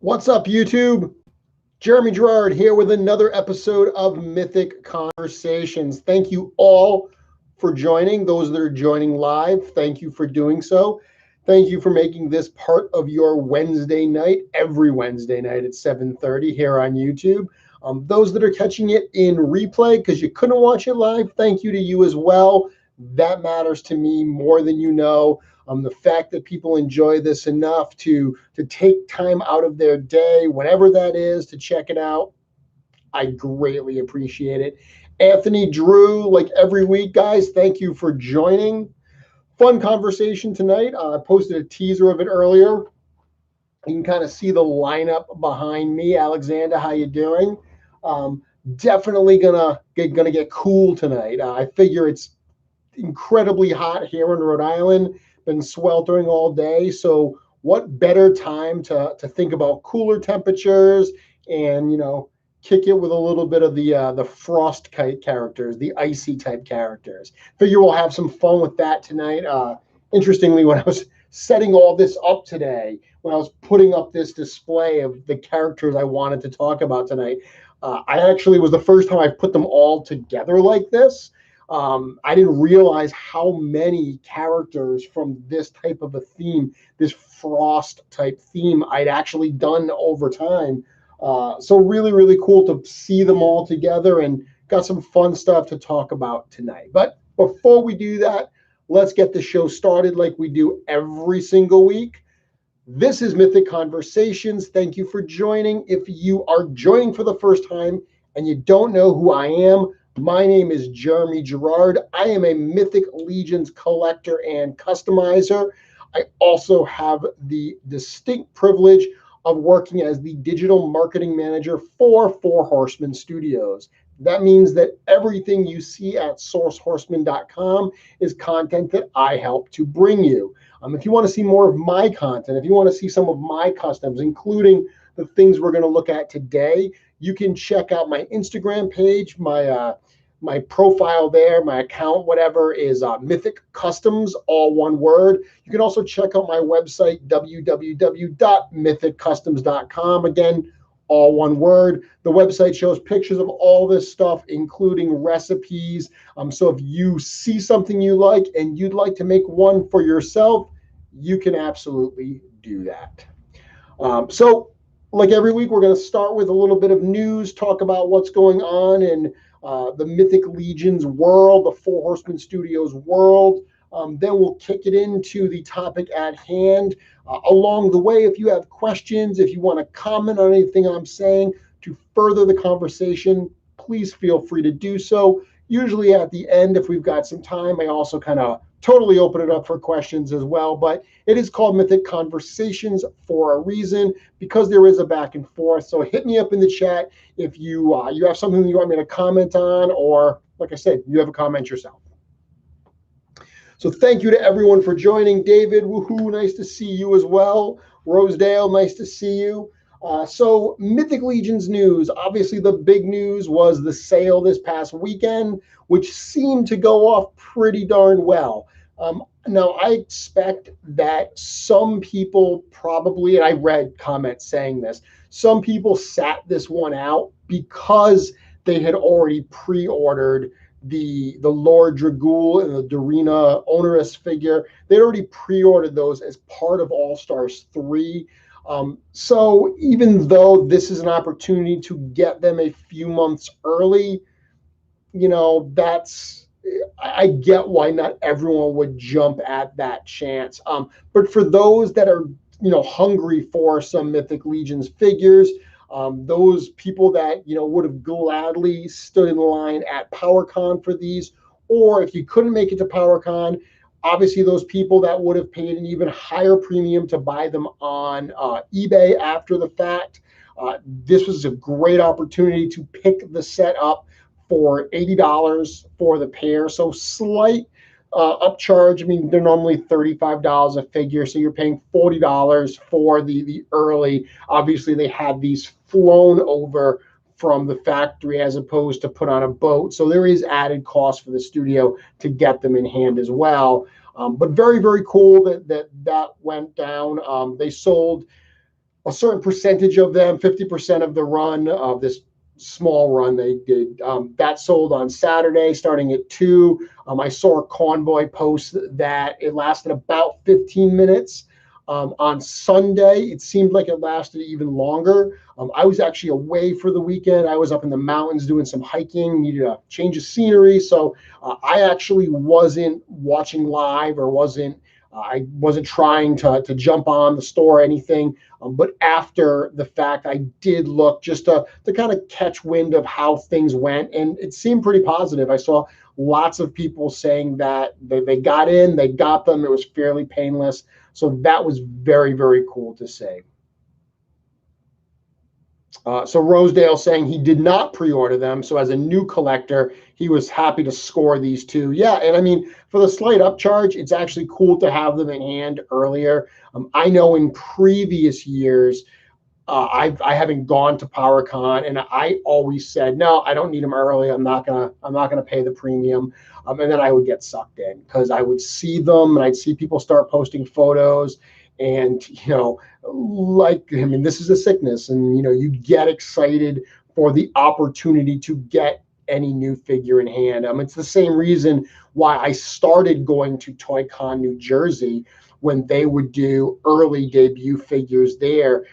What's up, YouTube? Jeremy Gerard here with another episode of Mythic Conversations. Thank you all for joining. Those that are joining live, thank you for doing so. Thank you for making this part of your Wednesday night, every Wednesday night at 7:30 here on YouTube. Those that are catching it in replay because you couldn't watch it live, thank you to you as well. That matters to me more than you know. The fact that people enjoy this enough to take time out of their day, whenever that is, to check it out, I greatly appreciate it. Anthony, Drew, like every week, guys, thank you for joining. Fun conversation tonight. I posted a teaser of it earlier. You can kind of see the lineup behind me. Alexander, how you doing? Definitely gonna get cool tonight. I figure it's incredibly hot here in Rhode Island, been sweltering all day. So what better time to think about cooler temperatures and, kick it with a little bit of the frost kite characters, the icy type characters. Figure we'll have some fun with that tonight. Interestingly, when I was setting all this up today, when I was putting up this display of the characters I wanted to talk about tonight, I actually was the first time I put them all together like this. I didn't realize how many characters from this type of a theme, this frost type theme, I'd actually done over time. So really, really cool to see them all together and got some fun stuff to talk about tonight. But before we do that, let's get the show started like we do every single week. This is Mythic Conversations. Thank you for joining. If you are joining for the first time and you don't know who I am, my name is Jeremy Gerard. I am a Mythic Legions collector and customizer. I also have the distinct privilege of working as the digital marketing manager for Four Horsemen Studios. That means that everything you see at sourcehorseman.com is content that I help to bring you. If you want to see more of my content, if you want to see some of my customs, including the things we're going to look at today, you can check out my Instagram page, my profile there, my account, whatever, is Mythic Customs, all one word. You can also check out my website, www.mythiccustoms.com. Again, all one word. The website shows pictures of all this stuff, including recipes. So if you see something you like and you'd like to make one for yourself, you can absolutely do that. So like every week, we're going to start with a little bit of news, talk about what's going on in the Mythic Legions world, the Four Horsemen Studios world. Then we'll kick it into the topic at hand. Along the way, if you have questions, if you want to comment on anything I'm saying to further the conversation, please feel free to do so. Usually at the end, if we've got some time, I also kind of totally open it up for questions as well. But it is called Mythic Conversations for a reason, because there is a back and forth. So hit me up in the chat if you have something you want me to comment on, or like I said, you have a comment yourself. So thank you to everyone for joining. David, woohoo, nice to see you as well. Rosedale, nice to see you. So Mythic Legions news. Obviously, the big news was the sale this past weekend, which seemed to go off pretty darn well. Now, I expect that some people probably, and I read comments saying this, some people sat this one out because they had already pre-ordered the Lord Dragul and the Dorina Onerous figure. They'd already pre-ordered those as part of All-Stars 3. So even though this is an opportunity to get them a few months early, I get why not everyone would jump at that chance. But for those that are, hungry for some Mythic Legions figures, those people that, would have gladly stood in line at PowerCon for these, or if you couldn't make it to PowerCon, obviously those people that would have paid an even higher premium to buy them on eBay after the fact, this was a great opportunity to pick the set up for $80 for the pair. So slight upcharge. I mean, they're normally $35 a figure, so you're paying $40 for the early. Obviously, they had these flown over from the factory as opposed to put on a boat. So there is added cost for the studio to get them in hand as well. But very, very cool that went down. They sold a certain percentage of them, 50% of the run of this small run they did, that sold on Saturday starting at 2. I saw a convoy post that it lasted about 15 minutes. On Sunday, it seemed like it lasted even longer. I was actually away for the weekend. I was up in the mountains doing some hiking, needed a change of scenery. So I actually wasn't watching live, or I wasn't trying to jump on the store or anything. But after the fact, I did look just to kind of catch wind of how things went. And it seemed pretty positive. I saw lots of people saying that they got in, they got them. It was fairly painless. So that was very, very cool to see. So Rosedale saying he did not pre-order them. So as a new collector, he was happy to score these two. Yeah, and I mean, for the slight upcharge, it's actually cool to have them in hand earlier. I know in previous years, I haven't gone to PowerCon, and I always said, no, I don't need them early. I'm not gonna pay the premium. And then I would get sucked in because I would see them and I'd see people start posting photos, and I mean, this is a sickness, and you get excited for the opportunity to get any new figure in hand. It's the same reason why I started going to ToyCon New Jersey when they would do early debut figures there.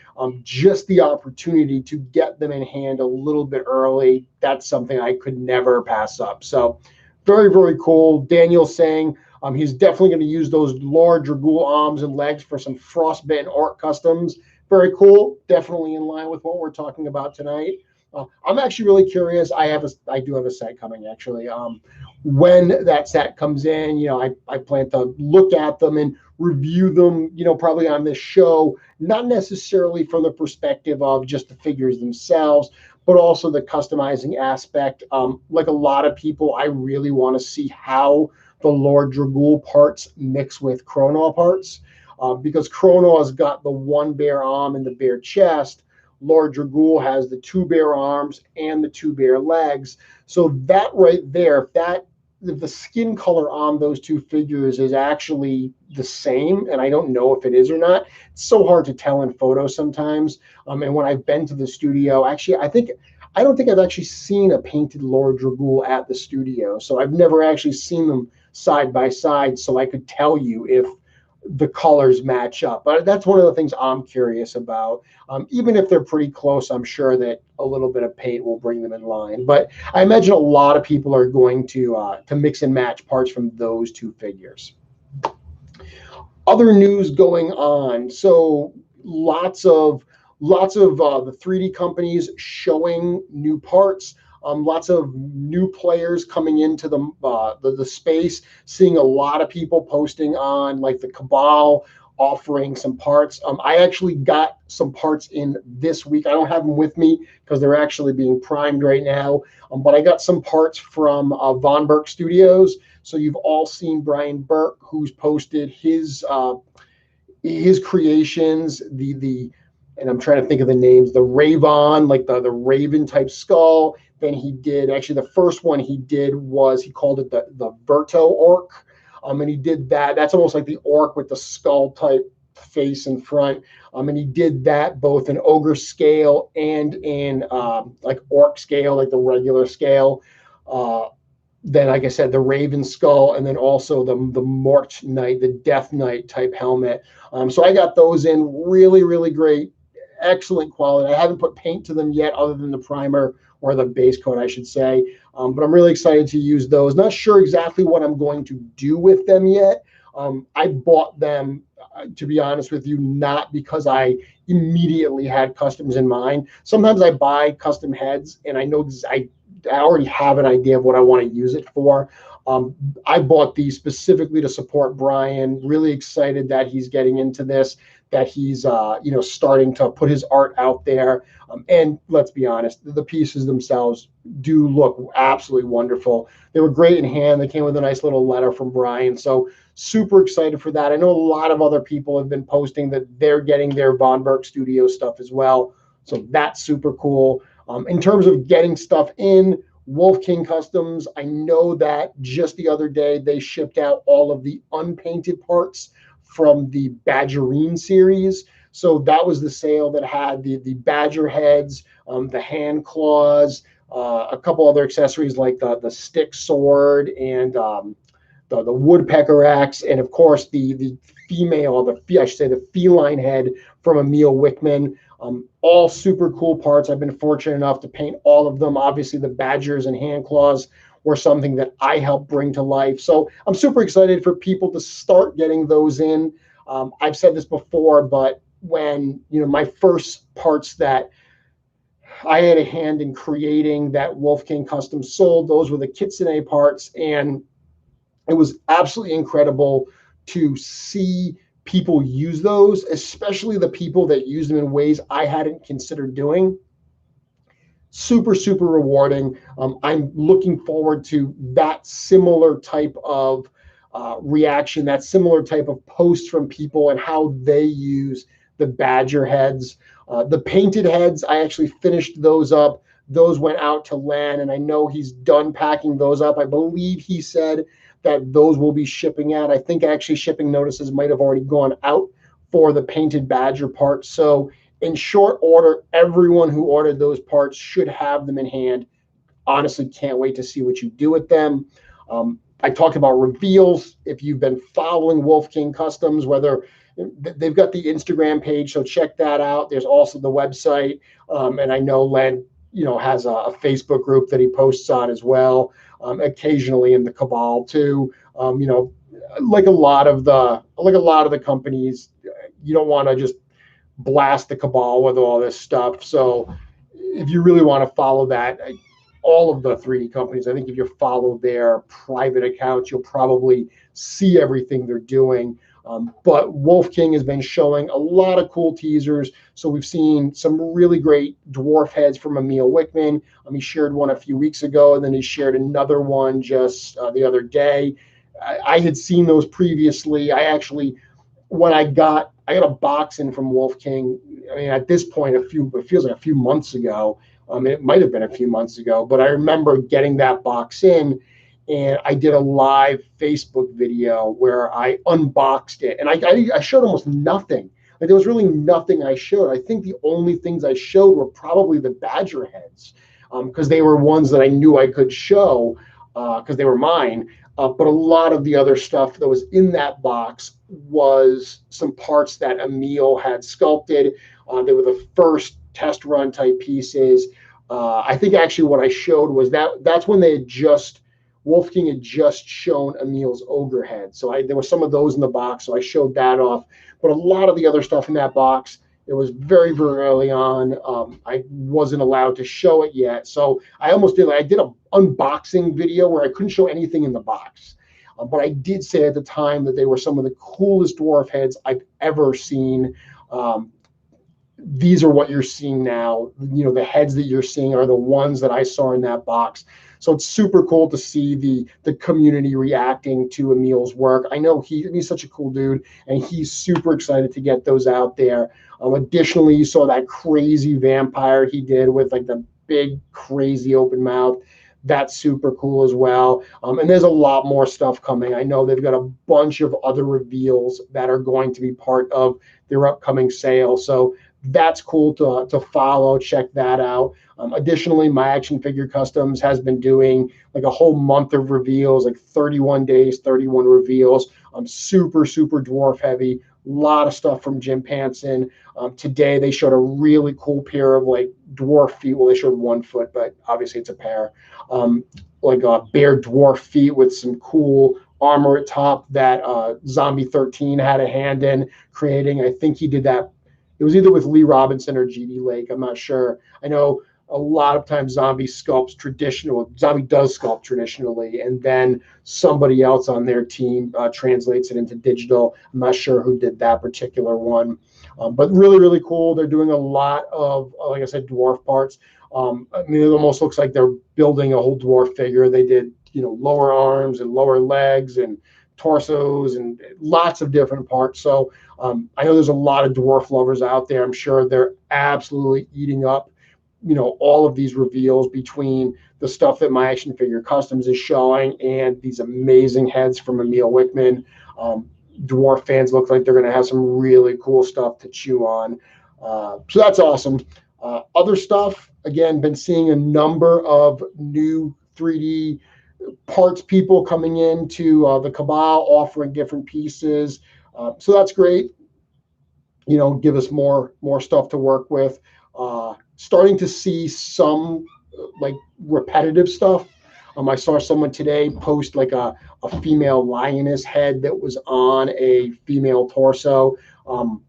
Just the opportunity to get them in hand a little bit early, that's something I could never pass up. So very, very cool. Daniel saying he's definitely going to use those large Dragul arms and legs for some frostbitten art customs. Very cool. Definitely in line with what we're talking about tonight. I'm actually really curious. I do have a set coming actually. When that set comes in, I plan to look at them and review them, probably on this show, not necessarily from the perspective of just the figures themselves, but also the customizing aspect. Like a lot of people, I really want to see how the Lord Dragul parts mix with Chrono parts, because Chrono has got the one bare arm and the bare chest. Lord Dragul has the 2 bare arms and the 2 bare legs. So that right there, if the skin color on those 2 figures is actually the same, and I don't know if it is or not. It's so hard to tell in photos sometimes. And when I've been to the studio, actually, I don't think I've actually seen a painted Lord Dragul at the studio. So I've never actually seen them side by side, so I could tell you if the colors match up. But that's one of the things I'm curious about. Even if they're pretty close, I'm sure that a little bit of paint will bring them in line. But I imagine a lot of people are going to mix and match parts from those 2 figures. Other news going on. So lots of the 3D companies showing new parts. Lots of new players coming into the space, seeing a lot of people posting on like the Cabal offering some parts. I actually got some parts in this week. I don't have them with me because they're actually being primed right now. But I got some parts from Von Burke Studios. So you've all seen Brian Burke, who's posted his creations, and I'm trying to think of the names, the Ravon, like the Raven type skull. Then he did, actually the first one he did was, he called it the Verto Orc. And he did that. That's almost like the orc with the skull type face in front. And he did that both in ogre scale and in like orc scale, like the regular scale. Then, like I said, the Raven skull, and then also the Mort Knight, the Death Knight type helmet. So I got those in really, really great, excellent quality. I haven't put paint to them yet other than the primer, or the base coat, I should say. But I'm really excited to use those. Not sure exactly what I'm going to do with them yet. I bought them, to be honest with you, not because I immediately had customs in mind. Sometimes I buy custom heads and I know I already have an idea of what I want to use it for. I bought these specifically to support Brian. Really excited that he's getting into this, that he's starting to put his art out there. And let's be honest, the pieces themselves do look absolutely wonderful. They were great in hand. They came with a nice little letter from Brian. So super excited for that. I know a lot of other people have been posting that they're getting their Von Burke Studio stuff as well. So that's super cool. In terms of getting stuff in, Wolf King Customs, I know that just the other day they shipped out all of the unpainted parts from the Badgerine series. So that was the sale that had the badger heads, the hand claws, a couple other accessories like the stick sword and the woodpecker axe, and of course the female, I should say the feline head from Emil Wickman. All super cool parts. I've been fortunate enough to paint all of them. Obviously, the badgers and hand claws were something that I helped bring to life. So I'm super excited for people to start getting those in. I've said this before, but when my first parts that I had a hand in creating that Wolf King custom sold, those were the kitsune parts, and it was absolutely incredible to see people use those, especially the people that use them in ways I hadn't considered doing. Super, super rewarding. I'm looking forward to that similar type of reaction, that similar type of post from people and how they use the badger heads. The painted heads, I actually finished those up. Those went out to Lan, and I know he's done packing those up. I believe he said that those will be shipping out. I think actually shipping notices might have already gone out for the painted badger parts. So in short order, everyone who ordered those parts should have them in hand. Honestly, can't wait to see what you do with them. I talked about reveals. If you've been following Wolf King Customs, whether they've got the Instagram page, so check that out. There's also the website, and I know Len, has a Facebook group that he posts on as well. Occasionally in the Cabal too. Like a lot of the companies, you don't want to just blast the Cabal with all this stuff. So if you really want to follow that, all of the 3D companies, I think if you follow their private accounts, you'll probably see everything they're doing. But Wolf King has been showing a lot of cool teasers. So we've seen some really great dwarf heads from Emil Wickman. He shared one a few weeks ago, and then he shared another one just the other day. I had seen those previously. When I got a box in from Wolf King. I mean, at this point, it feels like a few months ago. It might have been a few months ago, but I remember getting that box in, and I did a live Facebook video where I unboxed it, and I showed almost nothing. Like there was really nothing I showed. I think the only things I showed were probably the badger heads, because they were ones that I knew I could show because they were mine. But a lot of the other stuff that was in that box was some parts that Emil had sculpted. They were the first test run type pieces. I think actually what I showed was that's when Wolf King had just shown Emil's ogre head. So there were some of those in the box, so I showed that off. But a lot of the other stuff in that box, it was very, very early on. I wasn't allowed to show it yet. So I did an unboxing video where I couldn't show anything in the box. But I did say at the time that they were some of the coolest dwarf heads I've ever seen. These are what you're seeing now. The heads that you're seeing are the ones that I saw in that box. So it's super cool to see the community reacting to Emil's work. I know he's such a cool dude, and he's super excited to get those out there. Additionally, you saw that crazy vampire he did with like the big, crazy open mouth. That's super cool as well. And there's a lot more stuff coming. I know they've got a bunch of other reveals that are going to be part of their upcoming sale. So that's cool to follow. Check that out. Additionally, My Action Figure Customs has been doing like a whole month of reveals, like 31 days, 31 reveals. Super, super dwarf heavy. A lot of stuff from Jim Panson. Today they showed a really cool pair of like dwarf feet. Well, they showed 1 foot, but obviously it's a pair. Like bare dwarf feet with some cool armor at top that Zombie 13 had a hand in creating. I think he did that. It was either with Lee Robinson or G.D. Lake. I'm not sure. I know a lot of times Zombie does sculpt traditionally, and then somebody else on their team translates it into digital. I'm not sure who did that particular one, but really, really cool. They're doing a lot of, like I said, dwarf parts. I mean, it almost looks like they're building a whole dwarf figure. They did, lower arms and lower legs and torsos and lots of different parts. So I know there's a lot of dwarf lovers out there. I'm sure they're absolutely eating up all of these reveals between the stuff that My Action Figure Customs is showing and these amazing heads from Emil Wickman. Dwarf fans look like they're going to have some really cool stuff to chew on. So that's awesome. Other stuff, again, been seeing a number of new 3D parts people coming into the Cabal offering different pieces. So that's great. Give us more stuff to work with. Starting to see some like repetitive stuff. I saw someone today post like a female lioness head that was on a female torso.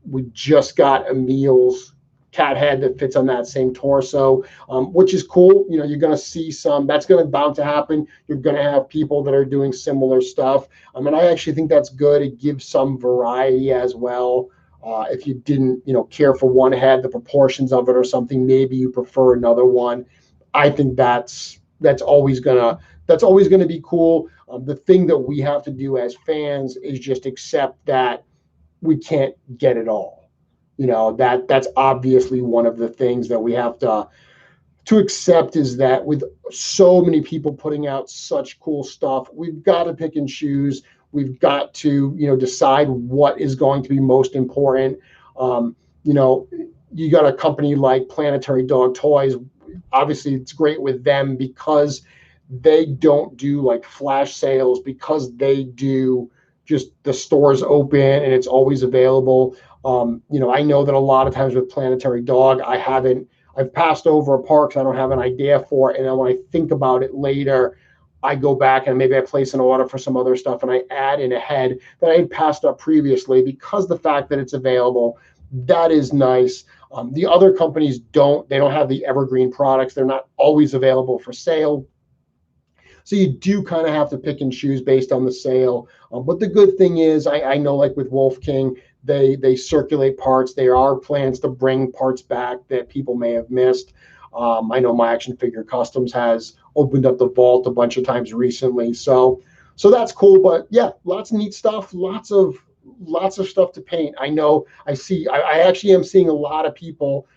We just got Emil's cat head that fits on that same torso, which is cool. You're going to see some, that's going to bound to happen. You're going to have people that are doing similar stuff. And I actually think that's good. It gives some variety as well. If you didn't, care for one head, the proportions of it or something, maybe you prefer another one. I think that's always gonna be cool. The thing that we have to do as fans is just accept that we can't get it all. That's obviously one of the things that we have to accept, is that with so many people putting out such cool stuff, we've got to pick and choose. We've got to, decide what is going to be most important. You got a company like Planetary Dog Toys. Obviously, it's great with them because they don't do like flash sales, because they do just the stores open and it's always available. I know that a lot of times with Planetary Dog, I've passed over a part because I don't have an idea for it. And then when I think about it later, I go back and maybe I place an order for some other stuff and I add in a head that I had passed up previously, because the fact that it's available, that is nice. The other companies don't have the evergreen products. They're not always available for sale. So you do kind of have to pick and choose based on the sale. But the good thing is, I know like with Wolf King, they circulate parts. There are plans to bring parts back that people may have missed. I know My Action Figure Customs has opened up the vault a bunch of times recently. So that's cool. But yeah, lots of neat stuff, lots of stuff to paint. I know I actually am seeing a lot of people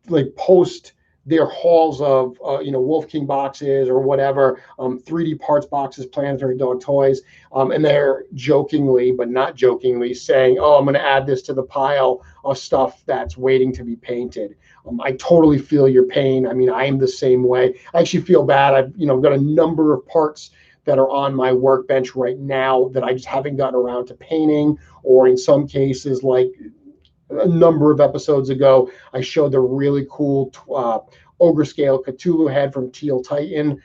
like post their hauls of Wolf King boxes or whatever, 3D parts boxes, Planetary Dog Toys, and they're jokingly but not jokingly saying, "Oh, I'm going to add this to the pile of stuff that's waiting to be painted." I totally feel your pain. I mean, I am the same way. I actually feel bad. I've got a number of parts that are on my workbench right now that I just haven't gotten around to painting, or in some cases, like a number of episodes ago, I showed the really cool Ogre scale Cthulhu head from Teal Titan.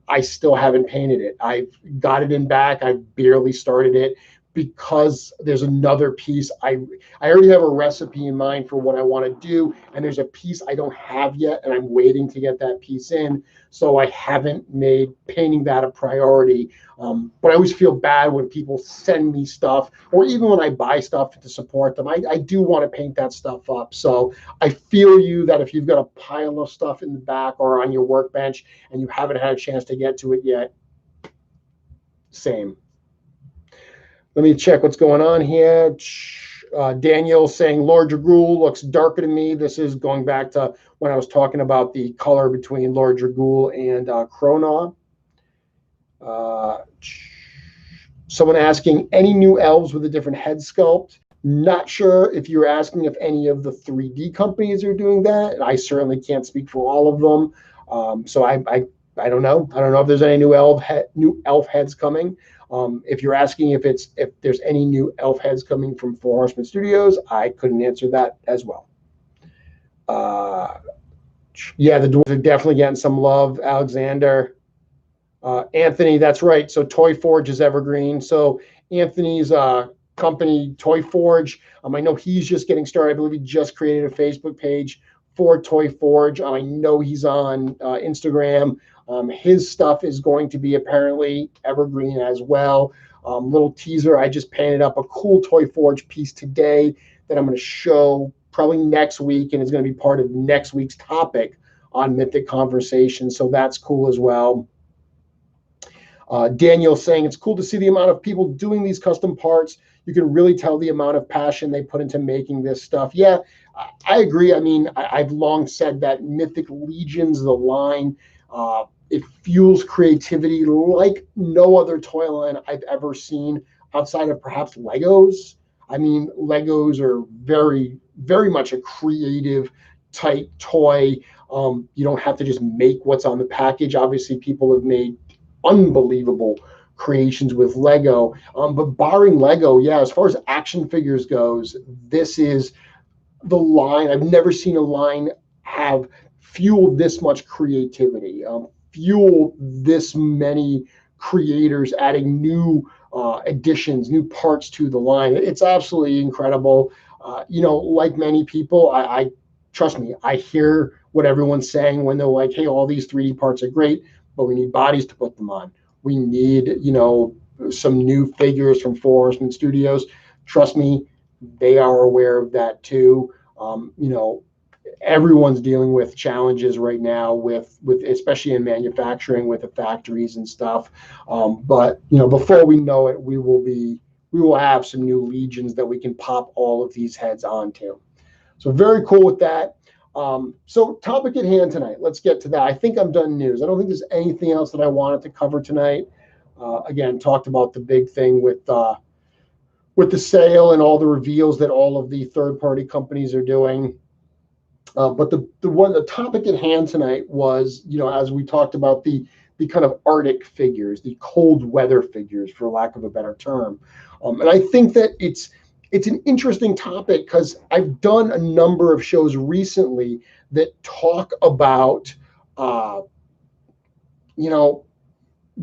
I still haven't painted it. I've got it in back. I've barely started it because there's another piece. I already have a recipe in mind for what I want to do, and there's a piece I don't have yet, and I'm waiting to get that piece in. So I haven't made painting that a priority. But I always feel bad when people send me stuff, or even when I buy stuff to support them. I do want to paint that stuff up. So I feel you that if you've got a pile of stuff in the back or on your workbench and you haven't had a chance to get to it yet, same. Let me check what's going on here. Daniel saying Lord Dragul looks darker to me. This is going back to when I was talking about the color between Lord Dragul and Chronaw. Someone asking, any new elves with a different head sculpt? Not sure if you're asking if any of the 3D companies are doing that. I certainly can't speak for all of them. So I don't know. I don't know if there's any new elf heads coming. If you're asking if there's any new elf heads coming from Four Horsemen Studios, I couldn't answer that as well. Yeah, the dwarves are definitely getting some love. Alexander, Anthony, that's right. So Toy Forge is evergreen. So Anthony's company, Toy Forge, I know he's just getting started. I believe he just created a Facebook page for Toy Forge. I know he's on Instagram. His stuff is going to be apparently evergreen as well. Little teaser, I just painted up a cool Toy Forge piece today that I'm going to show probably next week, and it's going to be part of next week's topic on Mythic Conversation. So that's cool as well. Daniel saying it's cool to see the amount of people doing these custom parts. You can really tell the amount of passion they put into making this stuff. Yeah, I agree. I mean, I've long said that Mythic Legions, the line, it fuels creativity like no other toy line I've ever seen. outside of perhaps Legos. I mean, Legos are very, very much a creative type toy. You don't have to just make what's on the package. Obviously, people have made unbelievable creations with Lego. But barring Lego, yeah, as far as action figures goes, this is the line. I've never seen a line have fueled this much creativity, fuel this many creators adding new additions, new parts to the line. It's absolutely incredible. Like many people, I trust me, I hear what everyone's saying when they're like, hey, all these 3D parts are great, but we need bodies to put them on. We need, some new figures from Forest Studios. Trust me, they are aware of that too. Everyone's dealing with challenges right now with especially in manufacturing with the factories and stuff. But before we know it, we will have some new legions that we can pop all of these heads onto. So very cool with that. So topic at hand tonight. Let's get to that. I think I'm done news. I don't think there's anything else that I wanted to cover tonight. Again, talked about the big thing with the sale and all the reveals that all of the third-party companies are doing. But the topic at hand tonight was, as we talked about the kind of Arctic figures, the cold weather figures, for lack of a better term. And I think that it's an interesting topic because I've done a number of shows recently that talk about,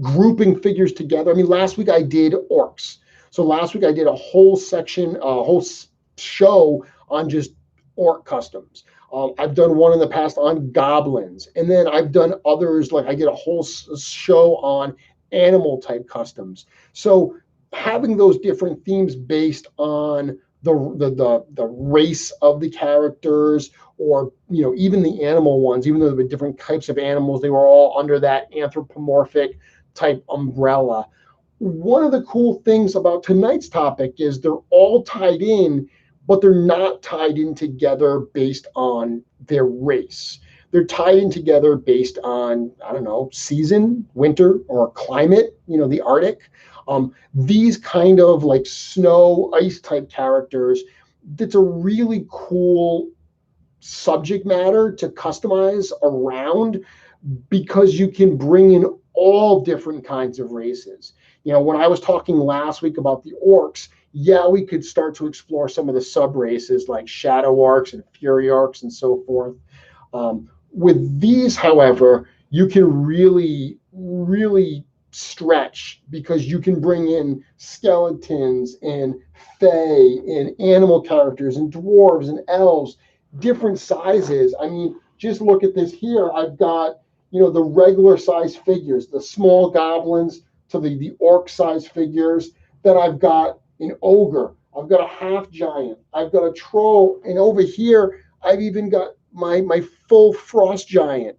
grouping figures together. I mean, last week I did orcs. So last week I did a whole section, a whole show on just orc customs. I've done one in the past on goblins, and then I've done others, like I did a whole show on animal type customs. So having those different themes based on the race of the characters, or even the animal ones, even though there were different types of animals, they were all under that anthropomorphic type umbrella. One of the cool things about tonight's topic is they're all tied in, but they're not tied in together based on their race. They're tied in together based on, I don't know, season, winter, or climate, the Arctic. These kind of like snow, ice type characters, that's a really cool subject matter to customize around, because you can bring in all different kinds of races. When I was talking last week about the orcs, yeah, we could start to explore some of the sub races like shadow orcs and fury orcs and so forth. With these, however, you can really, really stretch, because you can bring in skeletons and fae and animal characters and dwarves and elves, different sizes. I mean, just look at this here. I've got, the regular size figures, the small goblins to the orc size figures. Then I've got an ogre. I've got a half giant. I've got a troll. And over here, I've even got my full frost giant.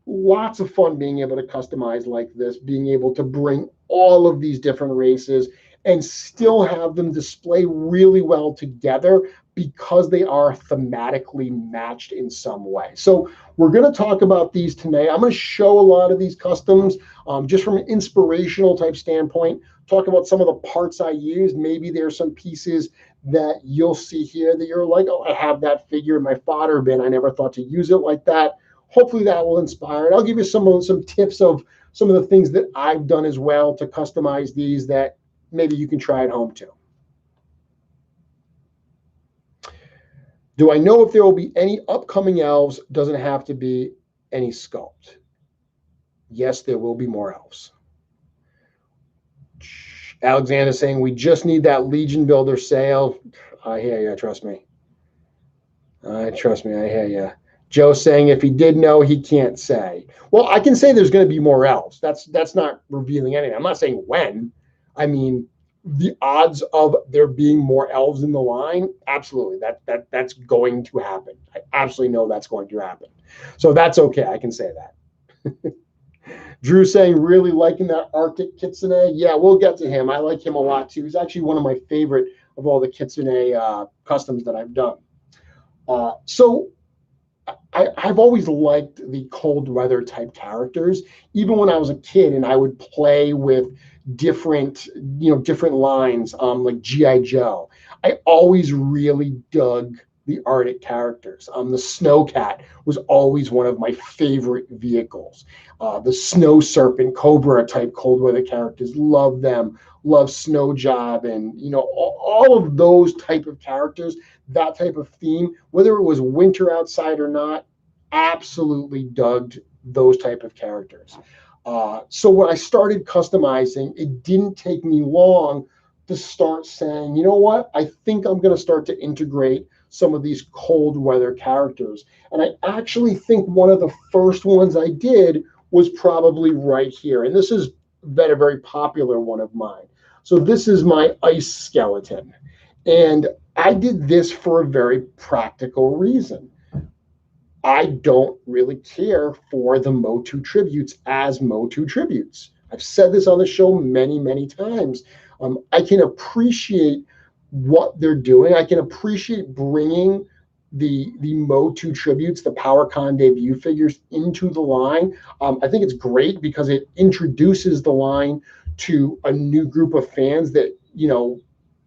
Lots of fun being able to customize like this, being able to bring all of these different races and still have them display really well together, because they are thematically matched in some way. So we're going to talk about these tonight. I'm going to show a lot of these customs just from an inspirational type standpoint, talk about some of the parts I used. Maybe there's some pieces that you'll see here that you're like, oh, I have that figure in my fodder bin. I never thought to use it like that. Hopefully that will inspire. And I'll give you some tips of some of the things that I've done as well to customize these that maybe you can try at home too. Do I know if there will be any upcoming elves? Doesn't have to be any sculpt. Yes, there will be more elves. Alexander saying we just need that Legion Builder sale. I hear you. Trust me. I hear you. Joe saying if he did know, he can't say. Well, I can say there's going to be more elves. That's not revealing anything. I'm not saying when. I mean, the odds of there being more elves in the line, absolutely. That's going to happen. I absolutely know that's going to happen. So that's okay. I can say that. Drew saying really liking that Arctic kitsune. Yeah, we'll get to him. I like him a lot too. He's actually one of my favorite of all the kitsune customs that I've done. So I've always liked the cold weather type characters. Even when I was a kid and I would play with different, different lines, like G.I. Joe. I always really dug the Arctic characters. The Snowcat was always one of my favorite vehicles. The Snow Serpent, Cobra type cold weather characters, love them. Love Snow Job, and all of those type of characters, that type of theme, whether it was winter outside or not, absolutely dug those type of characters. So when I started customizing, it didn't take me long to start saying, you know what, I think I'm going to start to integrate some of these cold weather characters. And I actually think one of the first ones I did was probably right here. And this has been a very popular one of mine. So this is my ice skeleton. And I did this for a very practical reason. I don't really care for the Motu tributes as Motu tributes. I've said this on the show many, many times. I can appreciate what they're doing. I can appreciate bringing the Motu tributes, the PowerCon debut figures into the line. I think it's great because it introduces the line to a new group of fans that,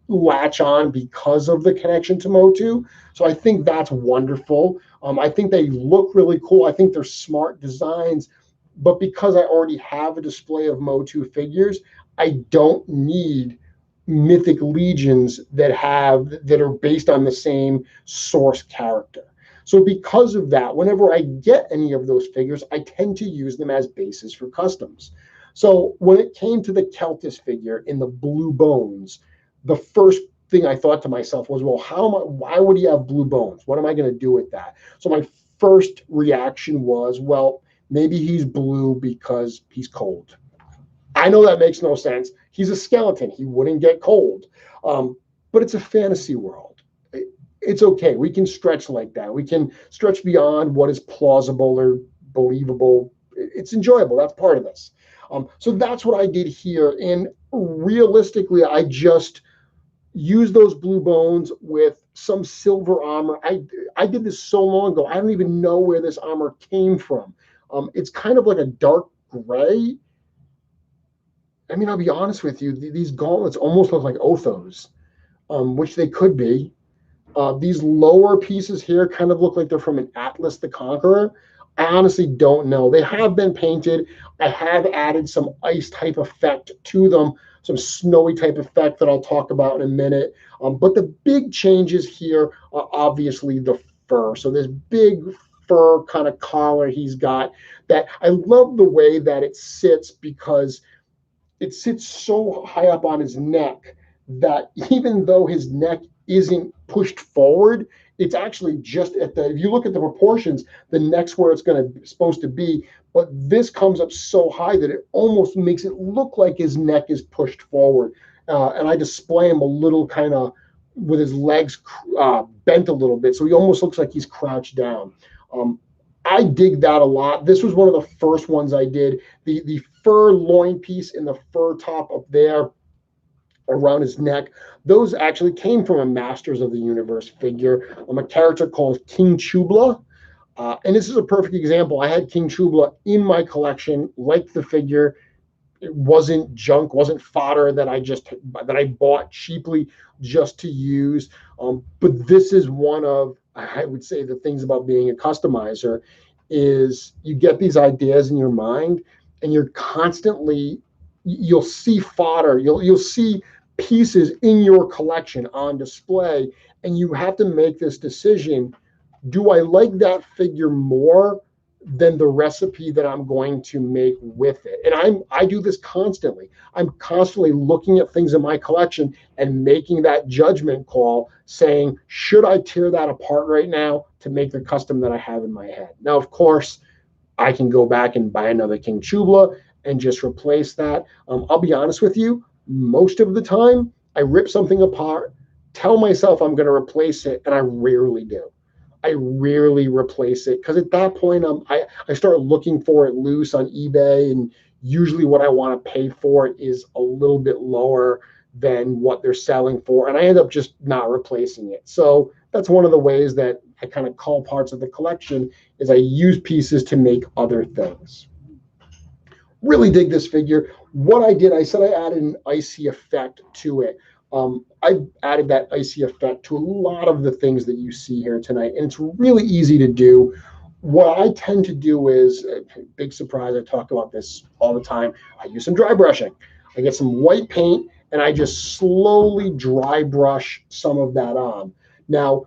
latch on because of the connection to Motu. So I think that's wonderful. I think they look really cool. I think they're smart designs, but because I already have a display of Motu figures, I don't need Mythic Legions that are based on the same source character. So because of that, whenever I get any of those figures, I tend to use them as bases for customs. So when it came to the Keltis figure in the blue bones, the first thing I thought to myself was, well, why would he have blue bones? What am I going to do with that? So my first reaction was, well, maybe he's blue because he's cold. I know that makes no sense. He's a skeleton. He wouldn't get cold. But it's a fantasy world. It's okay. We can stretch like that. We can stretch beyond what is plausible or believable. It's enjoyable. That's part of this. So that's what I did here. And realistically, I just use those blue bones with some silver armor. I did this so long ago. I don't even know where this armor came from. It's kind of like a dark gray. I mean, I'll be honest with you. These gauntlets almost look like Othos, which they could be. These lower pieces here kind of look like they're from an Atlas the Conqueror. I honestly don't know. They have been painted. I have added some ice type effect to them, some snowy type effect that I'll talk about in a minute. But the big changes here are obviously the fur. So this big fur kind of collar he's got, that I love the way that it sits, because it sits so high up on his neck that even though his neck isn't pushed forward, it's actually just if you look at the proportions, the neck's where it's supposed to be, but this comes up so high that it almost makes it look like his neck is pushed forward. And I display him a little kind of with his legs bent a little bit, so he almost looks like he's crouched down. I dig that a lot. This was one of the first ones I did. The fur loin piece and the fur top up there around his neck, those actually came from a Masters of the Universe figure, a character called King Chubla. And this is a perfect example. I had King Chubla in my collection, liked the figure. It wasn't junk, wasn't fodder that I bought cheaply just to use. But this is one of, I would say, the things about being a customizer is you get these ideas in your mind and you're constantly, you'll see fodder, you'll see pieces in your collection on display, and you have to make this decision. Do I like that figure more than the recipe that I'm going to make with it? And I do this constantly. I'm constantly looking at things in my collection and making that judgment call, saying, should I tear that apart right now to make the custom that I have in my head? Now, of course, I can go back and buy another King Chubla and just replace that. I'll be honest with you, most of the time, I rip something apart, tell myself I'm going to replace it, and I rarely do. I rarely replace it, because at that point, I start looking for it loose on eBay, and usually what I want to pay for it is a little bit lower than what they're selling for, and I end up just not replacing it. So that's one of the ways that I kind of call parts of the collection, is I use pieces to make other things. Really dig this figure. What I did, I said I added an icy effect to it. I added that icy effect to a lot of the things that you see here tonight, and it's really easy to do. What I tend to do is, big surprise, I talk about this all the time, I use some dry brushing. I get some white paint, and I just slowly dry brush some of that on. Now,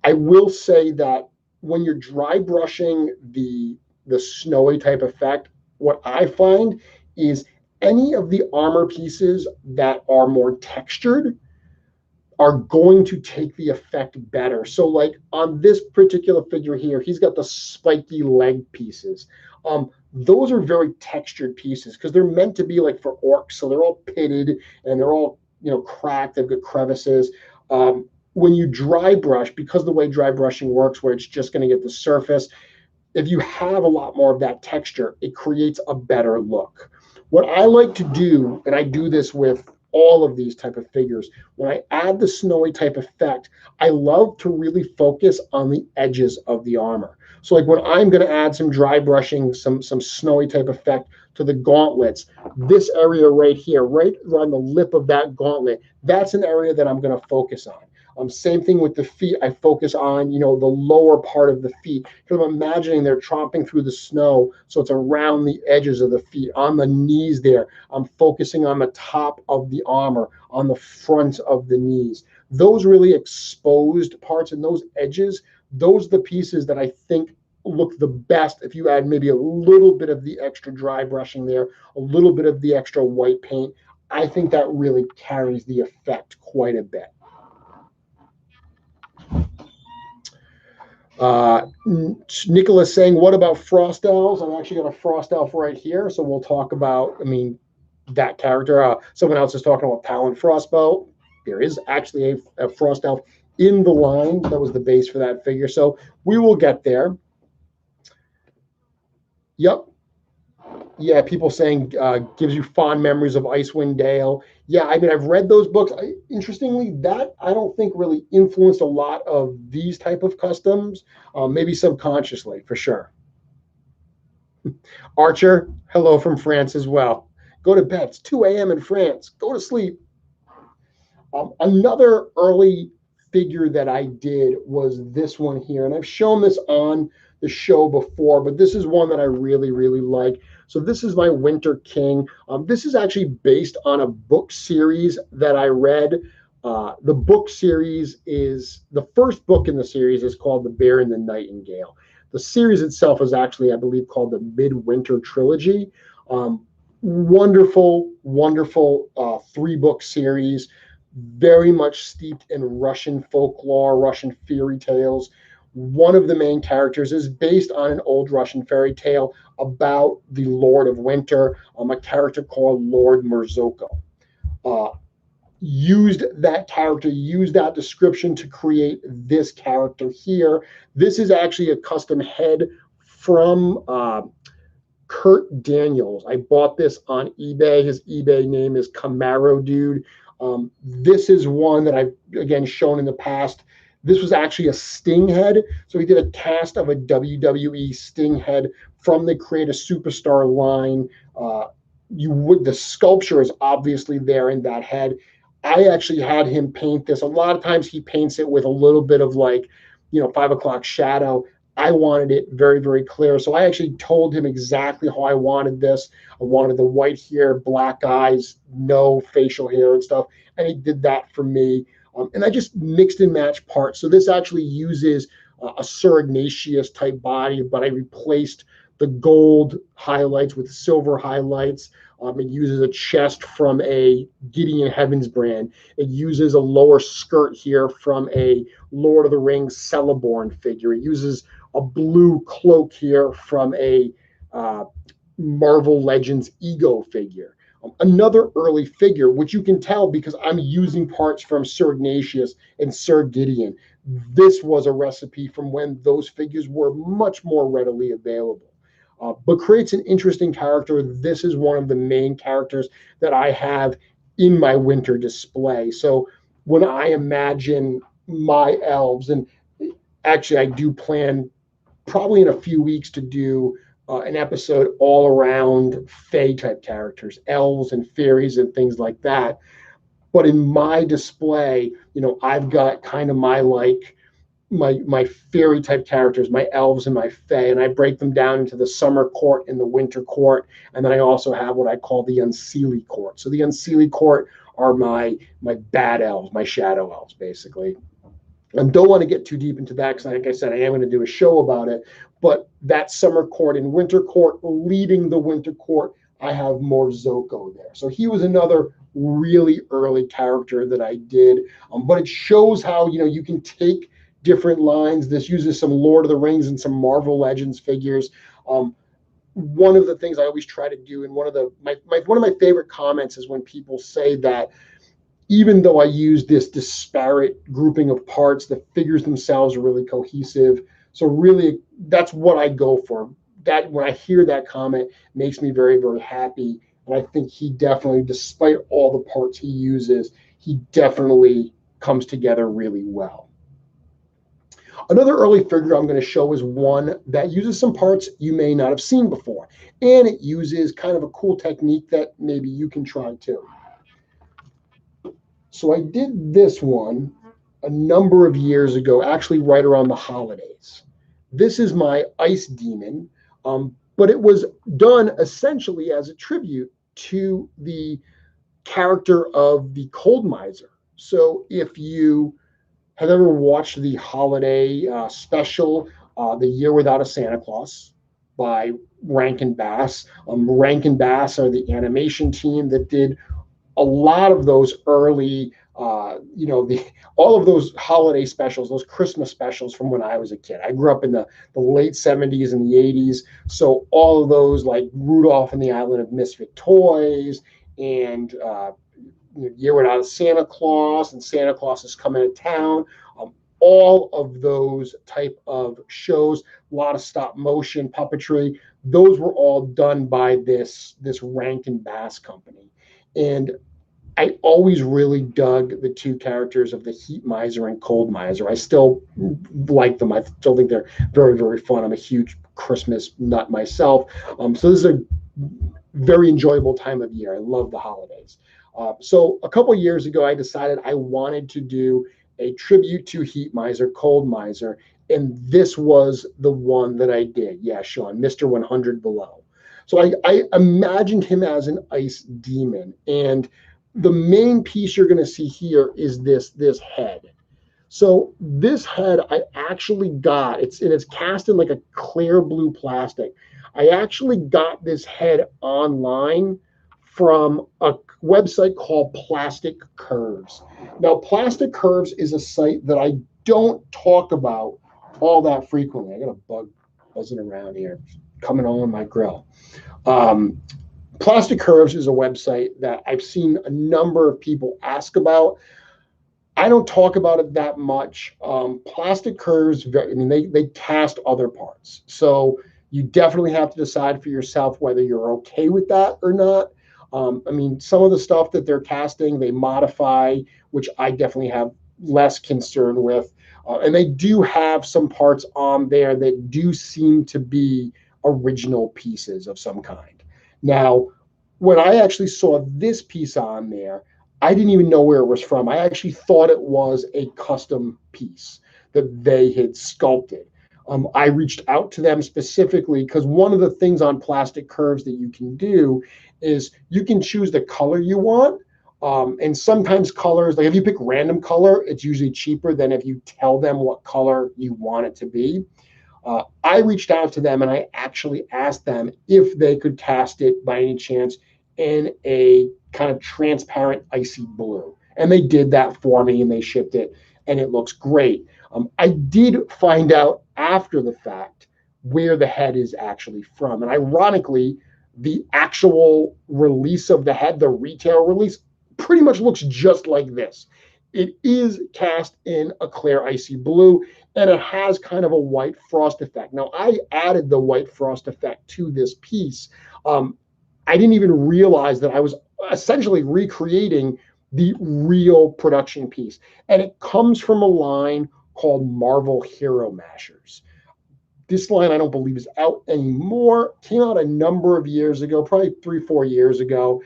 I will say that when you're dry brushing the snowy type effect, what I find is any of the armor pieces that are more textured are going to take the effect better. So like on this particular figure here, he's got the spiky leg pieces. Those are very textured pieces because they're meant to be like for orcs. So they're all pitted and they're all, cracked. They've got crevices. When you dry brush, because the way dry brushing works, where it's just going to get the surface, if you have a lot more of that texture, it creates a better look. What I like to do, and I do this with all of these type of figures, when I add the snowy type effect, I love to really focus on the edges of the armor. So like when I'm going to add some dry brushing, some snowy type effect to the gauntlets, this area right here, right around the lip of that gauntlet, that's an area that I'm going to focus on. Same thing with the feet. I focus on, the lower part of the feet because I'm imagining they're tromping through the snow. So it's around the edges of the feet, on the knees there. I'm focusing on the top of the armor, on the front of the knees. Those really exposed parts and those edges, those are the pieces that I think look the best if you add maybe a little bit of the extra dry brushing there, a little bit of the extra white paint. I think that really carries the effect quite a bit. Nicholas saying, what about frost elves? I'm actually got a frost elf right here, so we'll talk about, that character. Someone else is talking about Talon Frostbow. There is actually a frost elf in the line. That was the base for that figure, so we will get there. Yep. Yeah, people saying gives you fond memories of Icewind Dale. Yeah, I've read those books. Interestingly, that I don't think really influenced a lot of these type of customs, maybe subconsciously, for sure. Archer, hello from France as well. Go to bed. It's 2 a.m. in France. Go to sleep. Another early figure that I did was this one here, and I've shown this on the show before, but this is one that I really, really like. So this is my Winter King. This is actually based on a book series that I read. The book series is, the first book in the series is called The Bear and the Nightingale. The series itself is actually, I believe, called the Midwinter Trilogy. Wonderful, wonderful 3-book series, very much steeped in Russian folklore, Russian fairy tales. One of the main characters is based on an old Russian fairy tale about the Lord of Winter, a character called Lord Murzoko. Used that description to create this character here. This is actually a custom head from Kurt Daniels. I bought this on eBay. His eBay name is Camaro Dude. This is one that I've, again, shown in the past. This was actually a Sting head. So he did a cast of a WWE Sting head from the Create a Superstar line. The sculpture is obviously there in that head. I actually had him paint this. A lot of times he paints it with a little bit of 5 o'clock shadow. I wanted it very, very clear. So I actually told him exactly how I wanted this. I wanted the white hair, black eyes, no facial hair and stuff. And he did that for me. And I just mixed and matched parts. So this actually uses a Sir Ignatius type body, but I replaced the gold highlights with silver highlights. It uses a chest from a Gideon Heavens brand. It uses a lower skirt here from a Lord of the Rings Celeborn figure. It uses a blue cloak here from a Marvel Legends Ego figure. Another early figure, which you can tell because I'm using parts from Sir Ignatius and Sir Gideon. This was a recipe from when those figures were much more readily available. But creates an interesting character. This is one of the main characters that I have in my winter display. So when I imagine my elves, and actually I do plan probably in a few weeks to do an episode all around Fae type characters, elves and fairies and things like that. But in my display, I've got kind of my fairy type characters, my elves and my fae, and I break them down into the summer court and the winter court, and then I also have what I call the unseelie court. So the unseelie court are my bad elves, my shadow elves, basically. I don't want to get too deep into that because, like I said, I am going to do a show about it. But that summer court and winter court, leading the winter court, I have Morzoko there. So he was another really early character that I did. But it shows how you can take different lines. This uses some Lord of the Rings and some Marvel Legends figures. One of the things I always try to do, and one of my favorite comments is when people say that even though I use this disparate grouping of parts, the figures themselves are really cohesive. So really, that's what I go for. That when I hear that comment, makes me very, very happy. And I think he definitely, despite all the parts he uses, he definitely comes together really well. Another early figure I'm going to show is one that uses some parts you may not have seen before. And it uses kind of a cool technique that maybe you can try too. So I did this one a number of years ago, actually right around the holidays. This is my ice demon, but it was done essentially as a tribute to the character of the cold miser. So if you have ever watched the holiday special, The Year Without a Santa Claus by Rankin Bass, Rankin Bass are the animation team that did a lot of those early, all of those holiday specials, those Christmas specials from when I was a kid. I grew up in the late 70s and the 80s. So all of those, like Rudolph and the Island of Misfit Toys and Year Without Santa Claus and Santa Claus is Coming to Town. All of those type of shows, a lot of stop motion puppetry, those were all done by this Rankin Bass company. And I always really dug the two characters of the Heat Miser and Cold Miser. I still like them. I still think they're very, very fun. I'm a huge Christmas nut myself. So this is a very enjoyable time of year. I love the holidays. So a couple years ago, I decided I wanted to do a tribute to Heat Miser, Cold Miser, and this was the one that I did. Yeah, Sean, Mr. 100 Below. So I imagined him as an ice demon, and the main piece you're going to see here is this head. So this head I actually got, it's cast in like a clear blue plastic. I actually got this head online from a website called Plastic Curves. Now, Plastic Curves is a site that I don't talk about all that frequently. I got a bug buzzing around here, coming on my grill. Plastic Curves is a website that I've seen a number of people ask about. I don't talk about it that much. Plastic Curves, they cast other parts. So you definitely have to decide for yourself whether you're okay with that or not. Some of the stuff that they're casting, they modify, which I definitely have less concern with. And they do have some parts on there that do seem to be original pieces of some kind. Now, when I actually saw this piece on there, I didn't even know where it was from. I actually thought it was a custom piece that they had sculpted. I reached out to them specifically because one of the things on Plastic Curves that you can do is you can choose the color you want. And sometimes colors, like if you pick random color, it's usually cheaper than if you tell them what color you want it to be. I reached out to them and I actually asked them if they could cast it by any chance in a kind of transparent icy blue. And they did that for me and they shipped it and it looks great. I did find out after the fact where the head is actually from. And ironically, the actual release of the head, the retail release, pretty much looks just like this. It is cast in a clear icy blue, and it has kind of a white frost effect. Now, I added the white frost effect to this piece. I didn't even realize that I was essentially recreating the real production piece. And it comes from a line called Marvel Hero Mashers. This line I don't believe is out anymore. Came out a number of years ago, probably 3-4 years ago,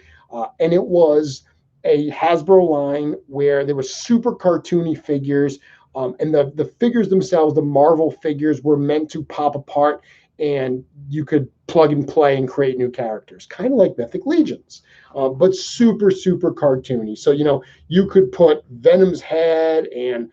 and it was a Hasbro line where there were super cartoony figures, and the figures themselves, the Marvel figures, were meant to pop apart, and you could plug and play and create new characters, kind of like Mythic Legions, but super, super cartoony. So, you could put Venom's head and,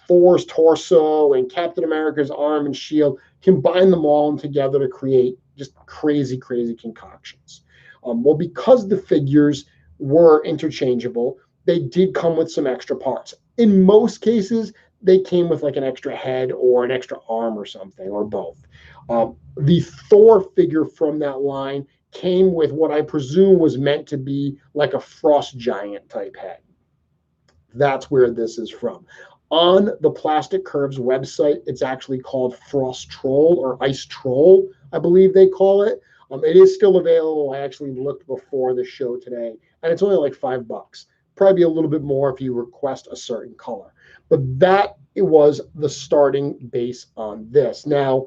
Thor's torso and Captain America's arm and shield, combine them all together to create just crazy, crazy concoctions. Well, because the figures were interchangeable, they did come with some extra parts. In most cases, they came with like an extra head or an extra arm or something, or both. The Thor figure from that line came with what I presume was meant to be like a frost giant type head. That's where this is from. On the Plastic Curves website, it's actually called Frost Troll or Ice Troll, I believe they call it. It is still available. I actually looked before the show today, and it's only like $5. Probably a little bit more if you request a certain color. But that it was the starting base on this. Now,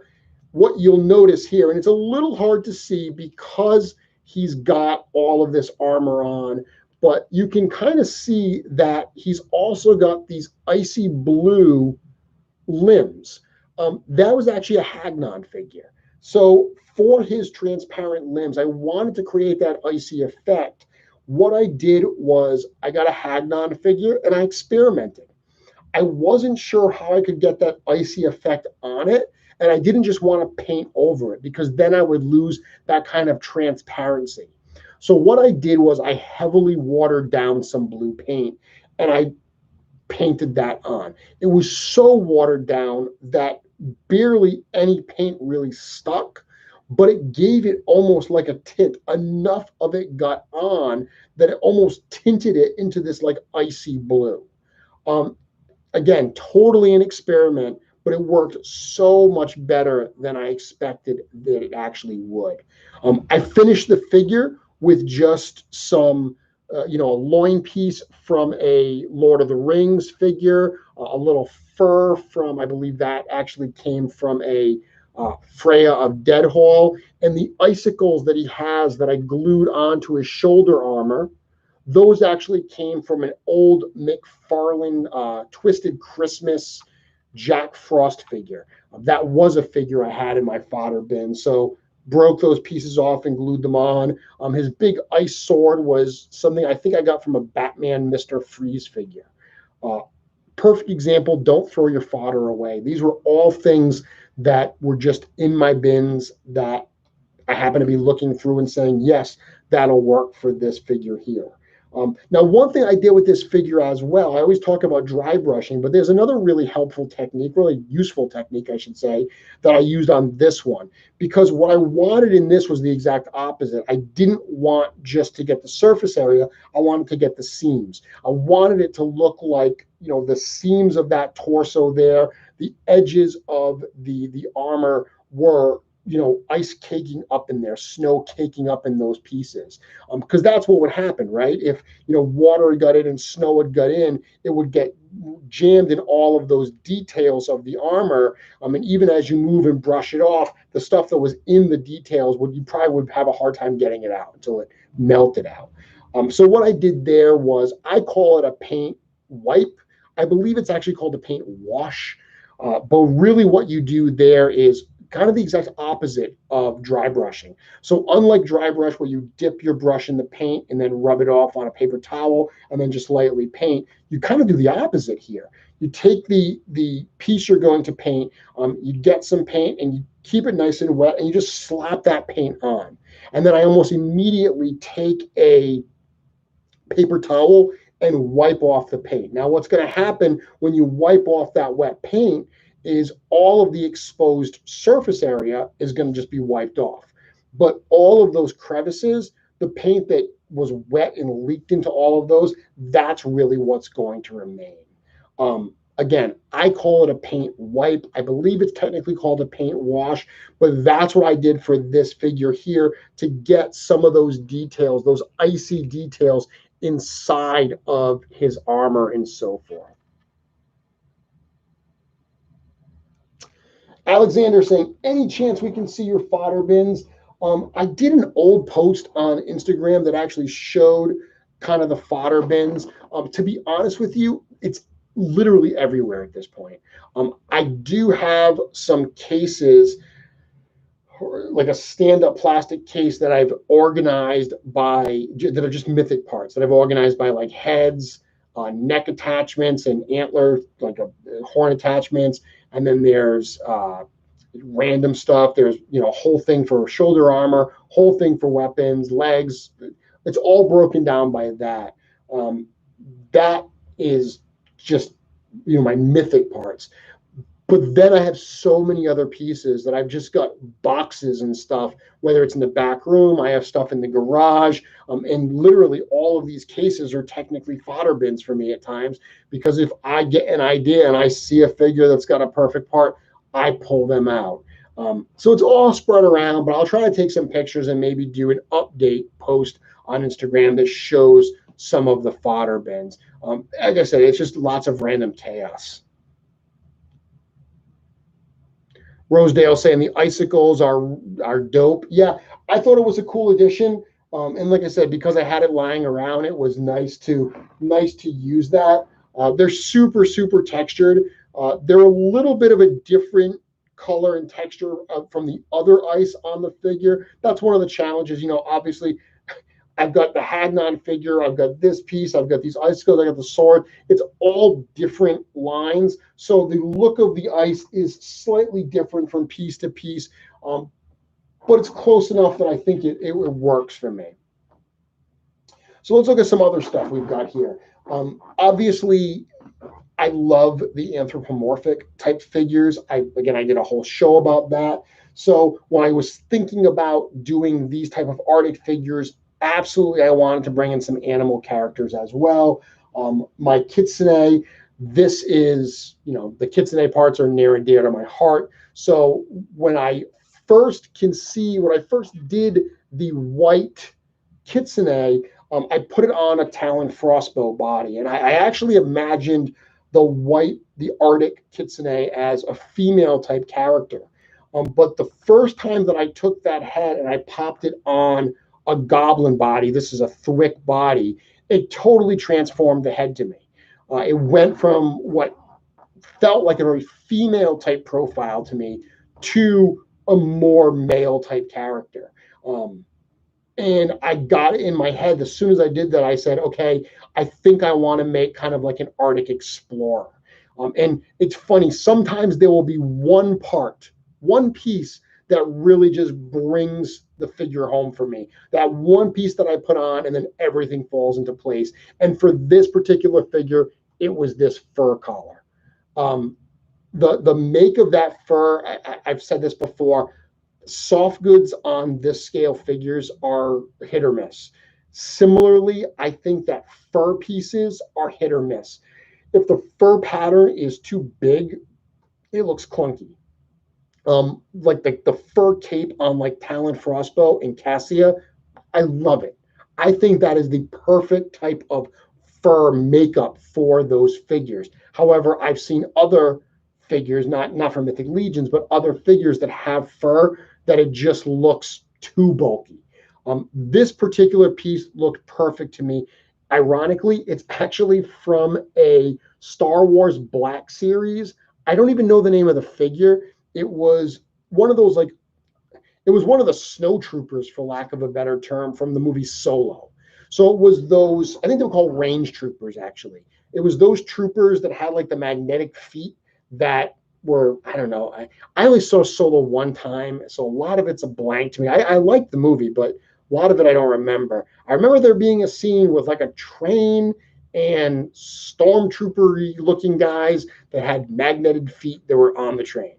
what you'll notice here, and it's a little hard to see because he's got all of this armor on, but you can kind of see that he's also got these icy blue limbs. That was actually a Hagnon figure. So for his transparent limbs, I wanted to create that icy effect. What I did was I got a Hagnon figure and I experimented. I wasn't sure how I could get that icy effect on it, and I didn't just want to paint over it because then I would lose that kind of transparency. So what I did was I heavily watered down some blue paint and I painted that on. It was so watered down that barely any paint really stuck, but it gave it almost like a tint. Enough of it got on that it almost tinted it into this like icy blue. Again, totally an experiment, but it worked so much better than I expected that it actually would. I finished the figure with just some, a loin piece from a Lord of the Rings figure, a little fur from, I believe that actually came from a Freya of Deadhall, and the icicles that he has that I glued onto his shoulder armor. Those actually came from an old McFarlane Twisted Christmas Jack Frost figure. That was a figure I had in my fodder bin. So broke those pieces off and glued them on. His big ice sword was something I think I got from a Batman Mr. Freeze figure. Perfect example, don't throw your fodder away. These were all things that were just in my bins that I happen to be looking through and saying, yes, that'll work for this figure here. Now, one thing I did with this figure as well, I always talk about dry brushing, but there's another really helpful technique, really useful technique, I should say, that I used on this one. Because what I wanted in this was the exact opposite. I didn't want just to get the surface area. I wanted to get the seams. I wanted it to look like, the seams of that torso there, the edges of the armor were ice caking up in there, snow caking up in those pieces. Because that's what would happen, right? If, water had got in and snow had got in, it would get jammed in all of those details of the armor. And even as you move and brush it off, the stuff that was in the details, you probably would have a hard time getting it out until it melted out. So what I did there was I call it a paint wipe. I believe it's actually called a paint wash. But really what you do there is kind of the exact opposite of dry brushing. So unlike dry brush where you dip your brush in the paint and then rub it off on a paper towel and then just lightly paint, you kind of do the opposite here. You take the piece you're going to paint, you get some paint and you keep it nice and wet and you just slap that paint on. And then I almost immediately take a paper towel and wipe off the paint. Now what's going to happen when you wipe off that wet paint is all of the exposed surface area is going to just be wiped off. But all of those crevices, the paint that was wet and leaked into all of those, that's really what's going to remain. Again, I call it a paint wipe. I believe it's technically called a paint wash, but that's what I did for this figure here to get some of those details, those icy details inside of his armor and so forth. Alexander saying, any chance we can see your fodder bins? I did an old post on Instagram that actually showed kind of the fodder bins. To be honest with you, it's literally everywhere at this point. I do have some cases, like a stand-up plastic case that I've organized by, that are just mythic parts that I've organized by like heads, neck attachments, and antler, like horn attachments. And then there's random stuff. There's, a whole thing for shoulder armor, whole thing for weapons, legs. It's all broken down by that. That is just, my mythic parts. But then I have so many other pieces that I've just got boxes and stuff, whether it's in the back room, I have stuff in the garage, and literally all of these cases are technically fodder bins for me at times, because if I get an idea and I see a figure that's got a perfect part, I pull them out. So it's all spread around, but I'll try to take some pictures and maybe do an update post on Instagram that shows some of the fodder bins. Like I said, it's just lots of random chaos. Rosedale saying the icicles are dope. Yeah, I thought it was a cool addition. And like I said, because I had it lying around, it was nice to use that. They're super, super textured. They're a little bit of a different color and texture from the other ice on the figure. That's one of the challenges. Obviously, I've got the Hagnon figure, I've got this piece, I've got these icicles, I got the sword. It's all different lines. So the look of the ice is slightly different from piece to piece, but it's close enough that I think it works for me. So let's look at some other stuff we've got here. Obviously, I love the anthropomorphic type figures. I did a whole show about that. So when I was thinking about doing these type of Arctic figures, absolutely, I wanted to bring in some animal characters as well. My kitsune, this is, the kitsune parts are near and dear to my heart. So when I first did the white kitsune, I put it on a Talon Frostbow body. And I actually imagined the Arctic kitsune as a female type character. But the first time that I took that head and I popped it on a goblin body, this is a Thwick body, it totally transformed the head to me. It went from what felt like a very female type profile to me to a more male type character. And I got it in my head. As soon as I did that, I said, okay, I think I want to make kind of like an Arctic explorer. And it's funny, sometimes there will be one piece that really just brings the figure home for me. That one piece that I put on, and then everything falls into place. And for this particular figure, it was this fur collar. The make of that fur, I've said this before, soft goods on this scale figures are hit or miss. Similarly, I think that fur pieces are hit or miss. If the fur pattern is too big, it looks clunky. Like the fur cape on like Talon Frostbow and Cassia, I love it. I think that is the perfect type of fur makeup for those figures. However, I've seen other figures, not from Mythic Legions, but other figures that have fur that it just looks too bulky. This particular piece looked perfect to me. Ironically, it's actually from a Star Wars Black series. I don't even know the name of the figure. It was one of those, it was one of the snow troopers, for lack of a better term, from the movie Solo. So it was those, I think they were called range troopers, actually. It was those troopers that had like the magnetic feet that were, I don't know. I only saw Solo one time, so a lot of it's a blank to me. I liked the movie, but a lot of it I don't remember. I remember there being a scene with like a train and stormtrooper looking guys that had magneted feet that were on the train.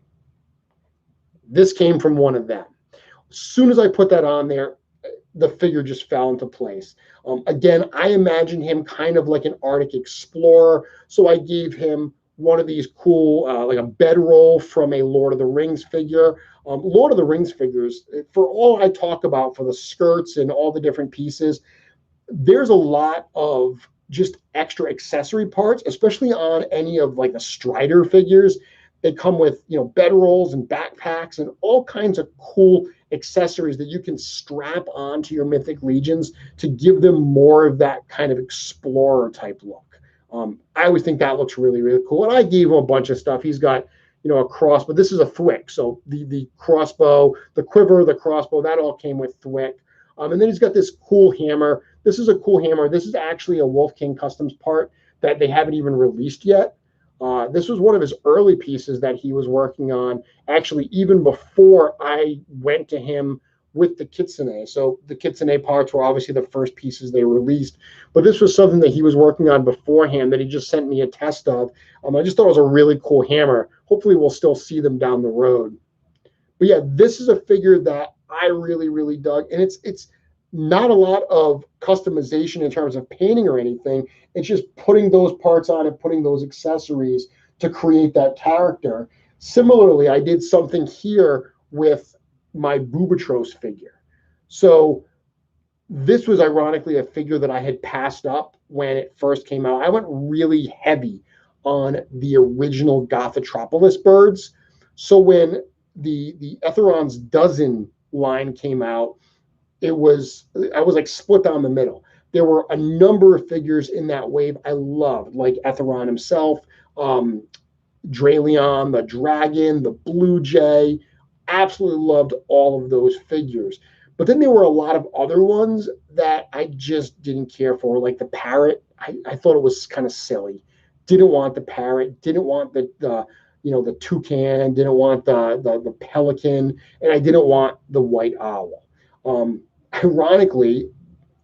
This came from one of them. As soon as I put that on there, the figure just fell into place. Again, I imagine him kind of like an Arctic explorer, so I gave him one of these cool, like a bedroll from a Lord of the Rings figure. Lord of the Rings figures, for all I talk about for the skirts and all the different pieces, there's a lot of just extra accessory parts, especially on any of like the Strider figures, They come with, bedrolls and backpacks and all kinds of cool accessories that you can strap onto your Mythic Legions to give them more of that kind of explorer type look. I always think that looks really, really cool. And I gave him a bunch of stuff. He's got, a crossbow. This is a Thwick. So the crossbow, the quiver, the crossbow, that all came with Thwick. And then he's got this cool hammer. This is a cool hammer. This is actually a Wolf King Customs part that they haven't even released yet. This was one of his early pieces that he was working on, actually, even before I went to him with the kitsune. So the kitsune parts were obviously the first pieces they released, but this was something that he was working on beforehand that he just sent me a test of. I just thought it was a really cool hammer. Hopefully we'll still see them down the road. But yeah, this is a figure that I really, really dug. And it's not a lot of customization in terms of painting or anything. It's just putting those parts on and putting those accessories to create that character. Similarly, I did something here with my Bubatros figure. So this was ironically a figure that I had passed up when it first came out. I went really heavy on the original Gothotropolis birds. So when the Etheron's Dozen line came out, I was like split down the middle. There were a number of figures in that wave I loved, like Etheron himself, Dralion, the dragon, the blue jay. Absolutely loved all of those figures. But then there were a lot of other ones that I just didn't care for, like the parrot. I thought it was kind of silly. Didn't want the parrot. Didn't want the toucan. Didn't want the pelican, and I didn't want the white owl. Ironically,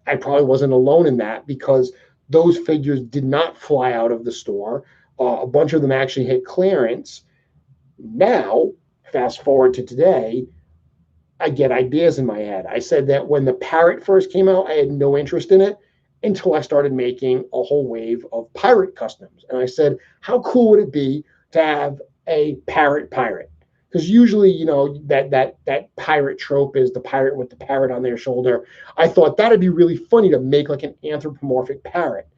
I probably wasn't alone in that because those figures did not fly out of the store. A bunch of them actually hit clearance. Now, fast forward to today, I get ideas in my head. I said that when the parrot first came out, I had no interest in it until I started making a whole wave of pirate customs. And I said, how cool would it be to have a parrot pirate? Because usually, that pirate trope is the pirate with the parrot on their shoulder. I thought that'd be really funny to make like an anthropomorphic parrot.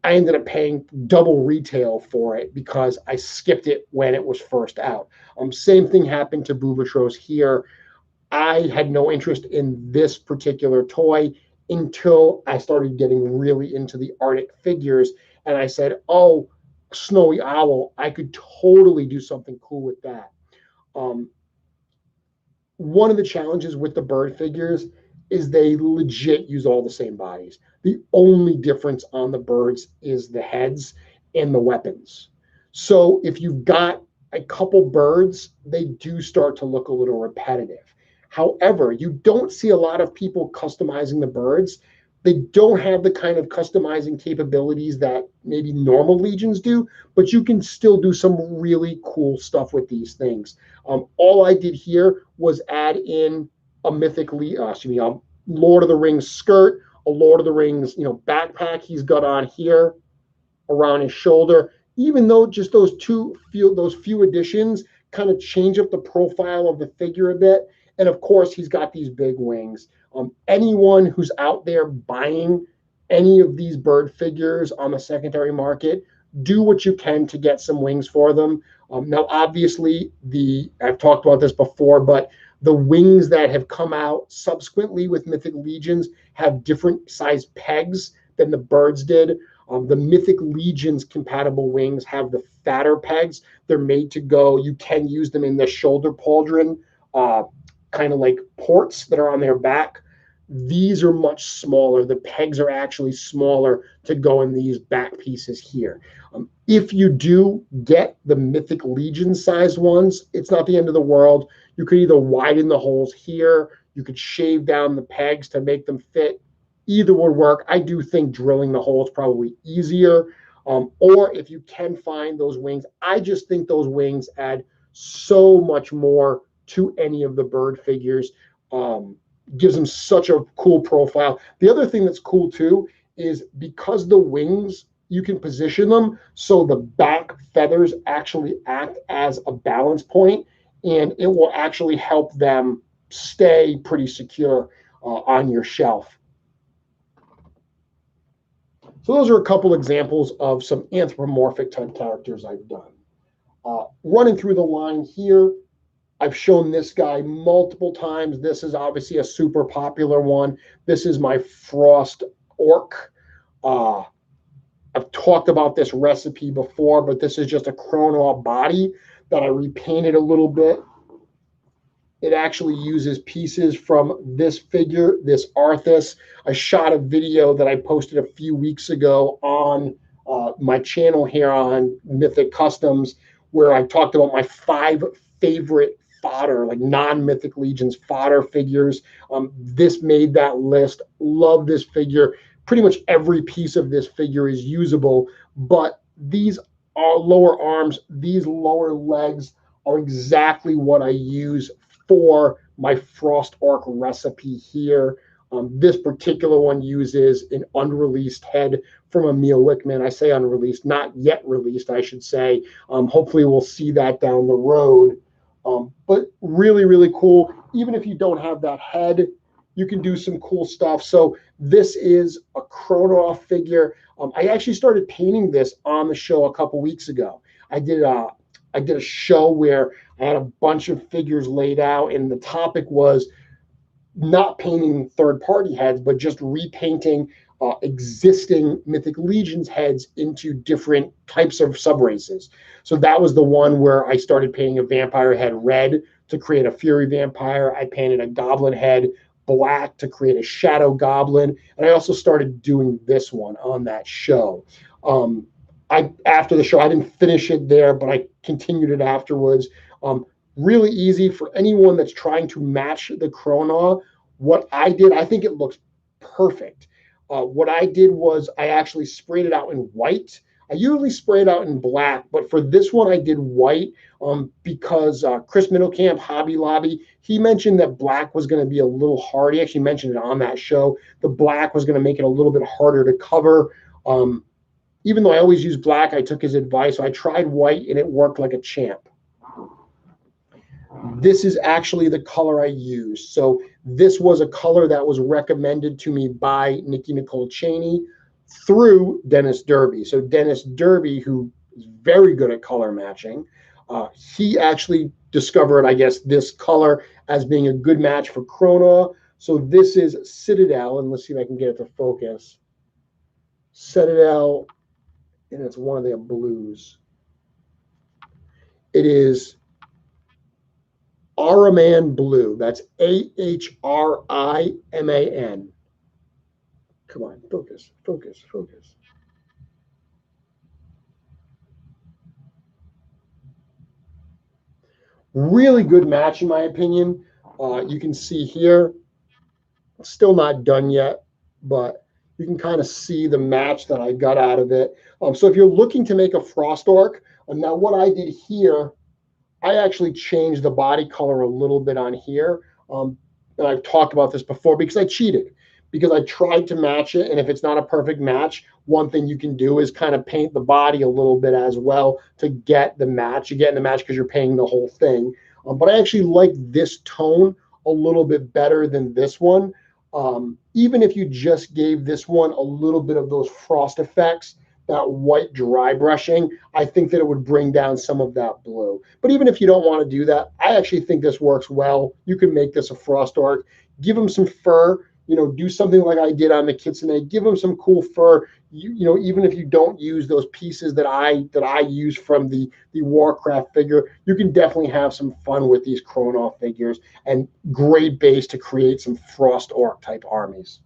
I ended up paying double retail for it because I skipped it when it was first out. Same thing happened to Bubatros here. I had no interest in this particular toy until I started getting really into the Arctic figures. And I said, oh, Snowy Owl, I could totally do something cool with that. One of the challenges with the bird figures is they legit use all the same bodies. The only difference on the birds is the heads and the weapons. So if you've got a couple birds, they do start to look a little repetitive. However, you don't see a lot of people customizing the birds. They don't have the kind of customizing capabilities that maybe normal legions do, but you can still do some really cool stuff with these things. All I did here was add in a Lord of the Rings skirt, a Lord of the Rings, backpack he's got on here around his shoulder. Even though just those few additions kind of change up the profile of the figure a bit. And of course, he's got these big wings. Anyone who's out there buying any of these bird figures on the secondary market, do what you can to get some wings for them. Now, obviously, I've talked about this before, but the wings that have come out subsequently with Mythic Legions have different size pegs than the birds did. The Mythic Legions compatible wings have the fatter pegs. They're made to go. You can use them in the shoulder pauldron, kind of like ports that are on their back. These are much smaller. The pegs are actually smaller to go in these back pieces here. If you do get the Mythic Legion size ones, it's not the end of the world. You could either widen the holes here. You could shave down the pegs to make them fit. Either would work. I do think drilling the hole is probably easier. Or if you can find those wings, I just think those wings add so much more to any of the bird figures. Gives them such a cool profile. The other thing that's cool too is because the wings, you can position them so the back feathers actually act as a balance point, and it will actually help them stay pretty secure on your shelf. So those are a couple examples of some anthropomorphic type characters I've done. Running through the line here, I've shown this guy multiple times. This is obviously a super popular one. This is my Frost Orc. Uh, I've talked about this recipe before, but this is just a Chrono body that I repainted a little bit. It actually uses pieces from this figure, this Arthas. I shot a video that I posted a few weeks ago on my channel here on Mythic Customs, where I talked about my 5 favorite fodder, like non-Mythic Legions fodder figures. This made that list. Love this figure. Pretty much every piece of this figure is usable, but these are lower arms, these lower legs are exactly what I use for my Frost Orc recipe here. This particular one uses an unreleased head from Emil Wickman. I say unreleased, not yet released, I should say. Hopefully we'll see that down the road. But really, really cool. Even if you don't have that head, you can do some cool stuff. So this is a Chrono figure. I actually started painting this on the show a couple weeks ago. I did a show where I had a bunch of figures laid out, and the topic was not painting third-party heads, but just repainting existing Mythic Legions heads into different types of subraces. So that was the one where I started painting a vampire head red to create a Fury vampire. I painted a goblin head black to create a shadow goblin, and I also started doing this one on that show. After the show, I didn't finish it there, but I continued it afterwards. Really easy for anyone that's trying to match the Chrono. What I did, I think it looks perfect. What I did was I actually sprayed it out in white. I usually spray it out in black, but for this one I did white because Chris Middlecamp, Hobby Lobby, he mentioned that black was going to be a little hard. He actually mentioned it on that show. The black was going to make it a little bit harder to cover. Even though I always use black, I took his advice. So I tried white, and it worked like a champ. This is actually the color I used. So this was a color that was recommended to me by Nikki Nicole Cheney through Dennis Derby. So Dennis Derby, who is very good at color matching, he actually discovered, I guess, this color as being a good match for Chrono. So this is Citadel, and let's see if I can get it to focus. Citadel, and it's one of their blues. It is Ahriman Blue. That's Ahriman. Come on, focus, focus, focus. Really good match, in my opinion. You can see here, still not done yet, but you can kind of see the match that I got out of it. So if you're looking to make a Frost Orc, now what I did here, I actually changed the body color a little bit on here. And I've talked about this before because I cheated, because I tried to match it. And if it's not a perfect match, one thing you can do is kind of paint the body a little bit as well to get the match. You get in the match because you're painting the whole thing. But I actually like this tone a little bit better than this one. Even if you just gave this one a little bit of those frost effects, that white dry brushing, I think that it would bring down some of that blue. But even if you don't want to do that, I actually think this works well. You can make this a Frost Orc. Give them some fur, do something like I did on the kitsune. Give them some cool fur. Even if you don't use those pieces that I use from the Warcraft figure, you can definitely have some fun with these Chrono figures, and great base to create some Frost Orc type armies.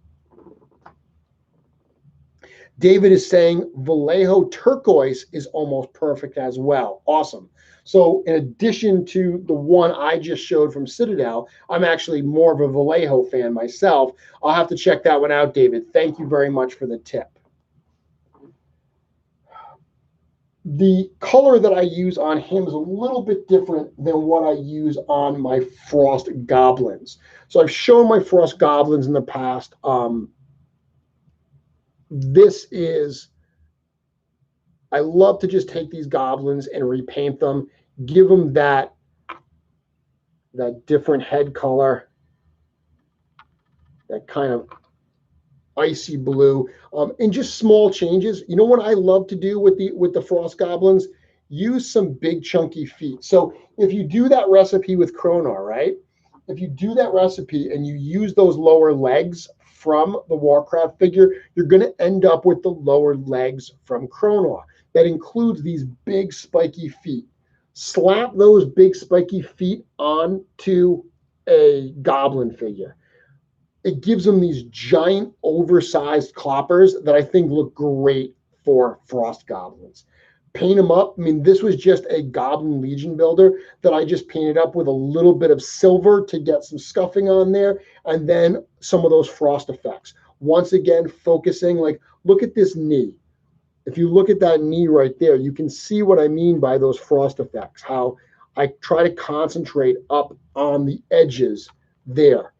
David is saying Vallejo turquoise is almost perfect as well. Awesome. So in addition to the one I just showed from Citadel, I'm actually more of a Vallejo fan myself. I'll have to check that one out, David. Thank you very much for the tip. The color that I use on him is a little bit different than what I use on my Frost Goblins. So I've shown my Frost Goblins in the past. This is, I love to just take these goblins and repaint them, give them that different head color, that kind of icy blue, and just small changes. You know what I love to do with the Frost Goblins use some big chunky feet. So if you do that recipe with Kronar, right? If you do that recipe and you use those lower legs from the Warcraft figure, you're going to end up with the lower legs from Kronar. That includes these big spiky feet. Slap those big spiky feet onto a goblin figure. It gives them these giant oversized cloppers that I think look great for frost goblins. Paint them up. I mean, this was just a goblin legion builder that I just painted up with a little bit of silver to get some scuffing on there, and then some of those frost effects. Once again, focusing, like, look at this knee. If you look at that knee right there, you can see what I mean by those frost effects, how I try to concentrate up on the edges there.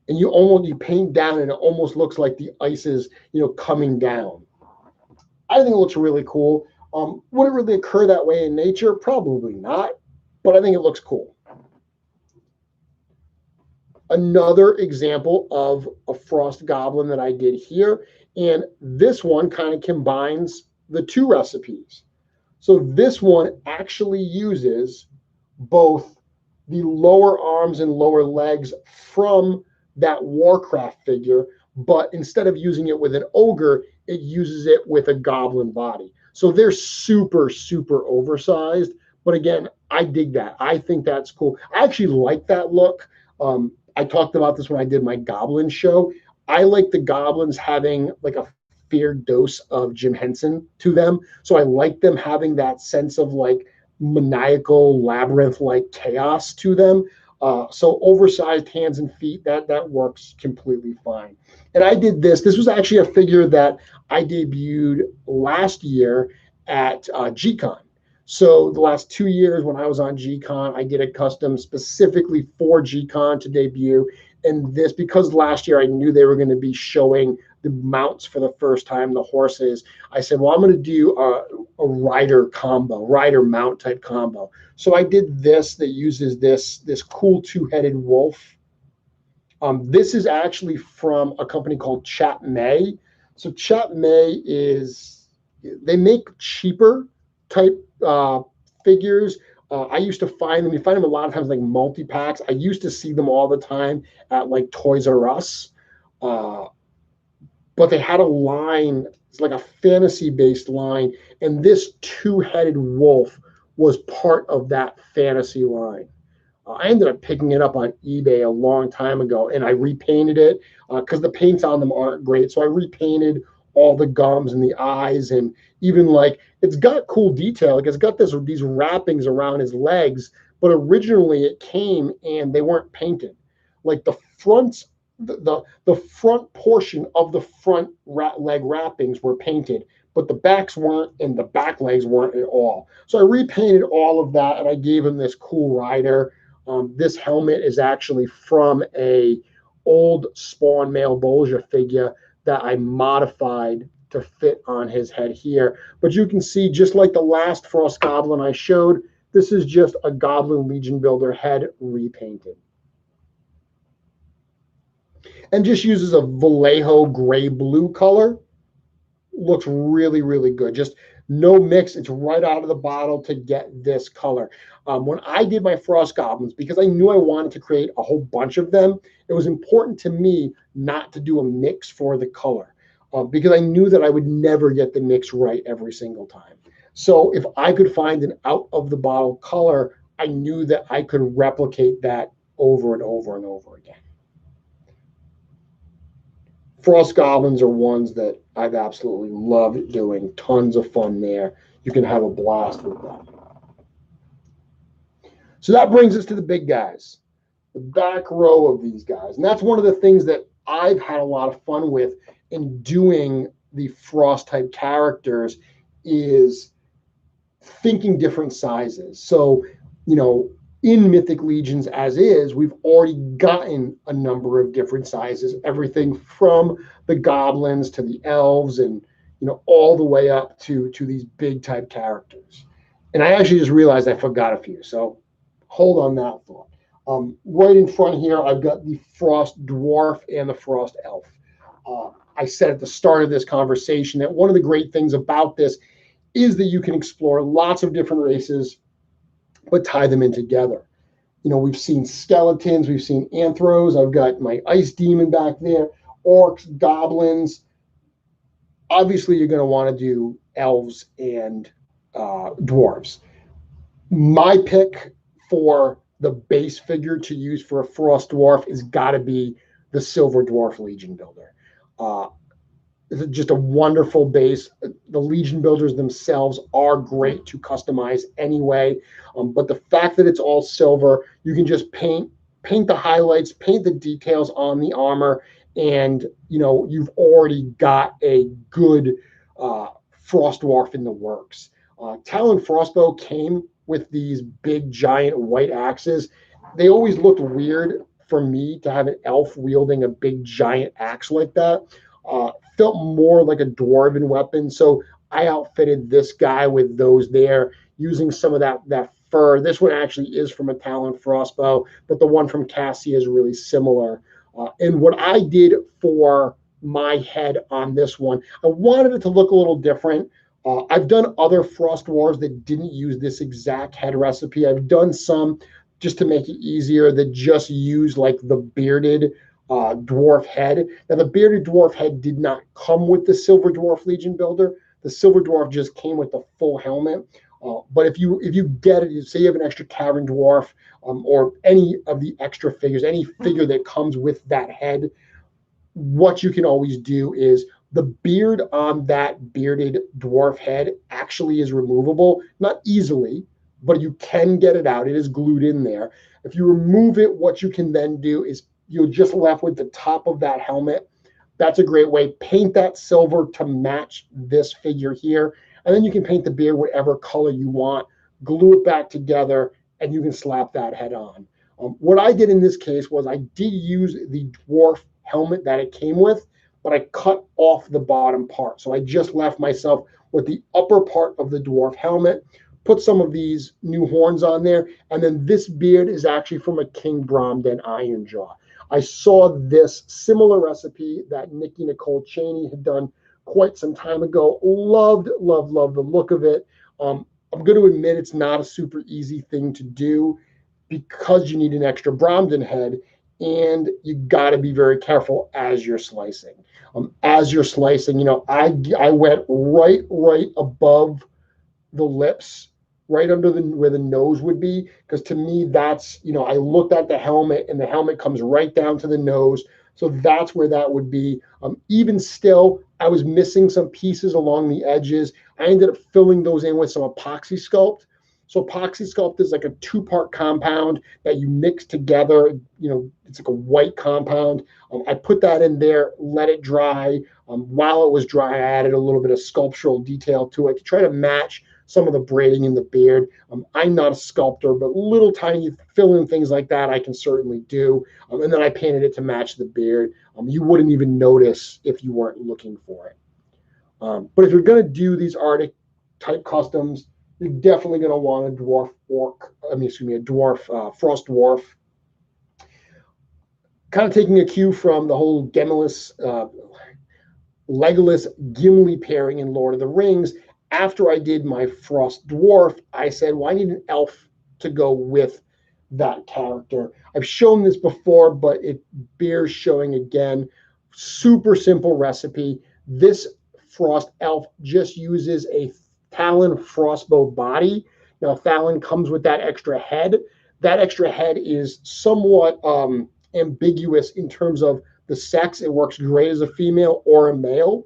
And you paint down and it almost looks like the ice is, coming down. I think it looks really cool. Would it really occur that way in nature? Probably not, but I think it looks cool. Another example of a frost goblin that I did here, and this one kind of combines the two recipes. So this one actually uses both the lower arms and lower legs from that Warcraft figure, but instead of using it with an ogre, it uses it with a goblin body. So they're super, super oversized. But again, I dig that. I think that's cool. I actually like that look. I talked about this when I did my goblin show. I like the goblins having like a fair dose of Jim Henson to them. So I like them having that sense of like maniacal labyrinth-like chaos to them. So oversized hands and feet, that works completely fine. And I did this. This was actually a figure that I debuted last year at G-Con. So the last 2 years when I was on G-Con, I did a custom specifically for G-Con to debut. And this, because last year I knew they were going to be showing the mounts for the first time, the horses, I said, well, I'm going to do a rider mount type combo. So I did this that uses this cool two-headed wolf. This is actually from a company called Chat May. So Chat May they make cheaper type figures. I used to find them. You find them a lot of times like multi-packs. I used to see them all the time at like Toys R Us. But they had a line, it's like a fantasy-based line, and this two-headed wolf was part of that fantasy line. I ended up picking it up on eBay a long time ago, and I repainted it because the paints on them aren't great. So I repainted all the gums and the eyes, and even like it's got cool detail. Like it's got these wrappings around his legs, but originally it came and they weren't painted. Like the fronts, the front portion of the front leg wrappings were painted, but the backs weren't, and the back legs weren't at all. So I repainted all of that, and I gave him this cool rider. This helmet is actually from a old Spawn Male Bolgia figure that I modified to fit on his head here. But you can see, just like the last Frost Goblin I showed, this is just a Goblin Legion Builder head repainted. And just uses a Vallejo gray-blue color. Looks really, really good. Just no mix. It's right out of the bottle to get this color. When I did my Frost Goblins, because I knew I wanted to create a whole bunch of them, it was important to me not to do a mix for the color because I knew that I would never get the mix right every single time. So if I could find an out-of-the-bottle color, I knew that I could replicate that over and over and over again. Frost Goblins are ones that I've absolutely loved doing. Tons of fun there. You can have a blast with them. So that brings us to the big guys, the back row of these guys. And that's one of the things that I've had a lot of fun with in doing the Frost type characters is thinking different sizes. So, in Mythic Legions as is, we've already gotten a number of different sizes, everything from the goblins to the elves and, all the way up to these big type characters. And I actually just realized I forgot a few. So hold on that thought. Right in front here, I've got the Frost Dwarf and the Frost Elf. I said at the start of this conversation that one of the great things about this is that you can explore lots of different races, but tie them in together. You know, we've seen skeletons, we've seen anthros. I've got my ice demon back there, orcs, goblins. Obviously, you're going to want to do elves and dwarves. My pick for the base figure to use for a frost dwarf is got to be the silver dwarf legion builder. It's just a wonderful base. The legion builders themselves are great to customize anyway, but the fact that it's all silver, you can just paint the highlights, paint the details on the armor, and you know you've already got a good frost dwarf in the works. Talon Frostbow came with these big giant white axes. They always looked weird for me to have an elf wielding a big giant axe like that. Felt more like a dwarven weapon, so I outfitted this guy with those there, using some of that fur. This one actually is from a Talon Frostbow, but the one from Cassia is really similar. And what I did for my head on this one, I wanted it to look a little different. I've done other Frost Dwarves that didn't use this exact head recipe. I've done some just to make it easier that just use like the bearded dwarf head. Now, the bearded dwarf head did not come with the silver dwarf legion builder. The silver dwarf just came with the full helmet. But if you get it, you say you have an extra cavern dwarf or any of the extra figures, any figure that comes with that head, what you can always do is the beard on that bearded dwarf head actually is removable, not easily, but you can get it out. It is glued in there. If you remove it, what you can then do is you're just left with the top of that helmet. That's a great way. Paint that silver to match this figure here, and then you can paint the beard whatever color you want, glue it back together, and you can slap that head on. What I did in this case was I did use the dwarf helmet that it came with, but I cut off the bottom part. So I just left myself with the upper part of the dwarf helmet, put some of these new horns on there, and then this beard is actually from a King Bromden Ironjaw. I saw this similar recipe that Nikki Nicole Cheney had done quite some time ago. Loved the look of it. I'm going to admit it's not a super easy thing to do because you need an extra Bromden head, and you got to be very careful as you're slicing. You know, I went right above the lips, right under where the nose would be, because to me that's, you know, I looked at the helmet and the helmet comes right down to the nose, so that's where that would be. Even still, I was missing some pieces along the edges. I ended up filling those in with some epoxy sculpt. So epoxy sculpt is like a two-part compound that you mix together. You know, it's like a white compound. I put that in there, let it dry. While it was dry, I added a little bit of sculptural detail to it to try to match some of the braiding in the beard. I'm not a sculptor, but little tiny fill-in things like that I can certainly do. And then I painted it to match the beard. You wouldn't even notice if you weren't looking for it. But if you're going to do these Arctic type customs, you're definitely going to want a dwarf frost dwarf. Kind of taking a cue from the whole Legolas Gimli pairing in Lord of the Rings. After I did my frost dwarf, I said, well, I need an elf to go with that character. I've shown this before, but it bears showing again. Super simple recipe. This frost elf just uses a Talon Frostbow body. Now, Talon comes with that extra head. That extra head is somewhat ambiguous in terms of the sex. It works great as a female or a male.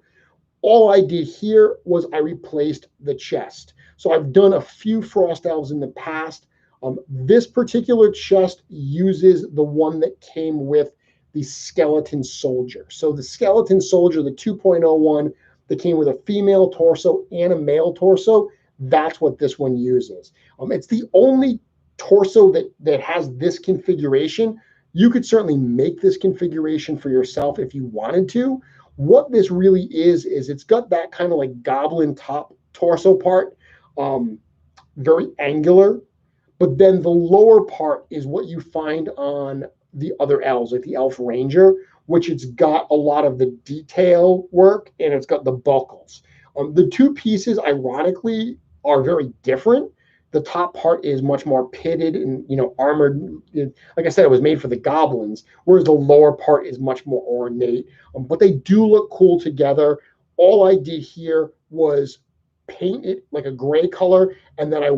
All I did here was I replaced the chest. So I've done a few Frost Elves in the past. This particular chest uses the one that came with the Skeleton Soldier. So the Skeleton Soldier, the 2.01, that came with a female torso and a male torso, that's what this one uses. It's the only torso that has this configuration. You could certainly make this configuration for yourself if you wanted to. What this really is it's got that kind of like goblin top torso part, very angular, but then the lower part is what you find on the other elves, like the Elf Ranger, which it's got a lot of the detail work and it's got the buckles. The two pieces, ironically, are very different. The top part is much more pitted and armored. Like I said, it was made for the goblins, whereas the lower part is much more ornate. But they do look cool together. All I did here was paint it like a gray color, and then I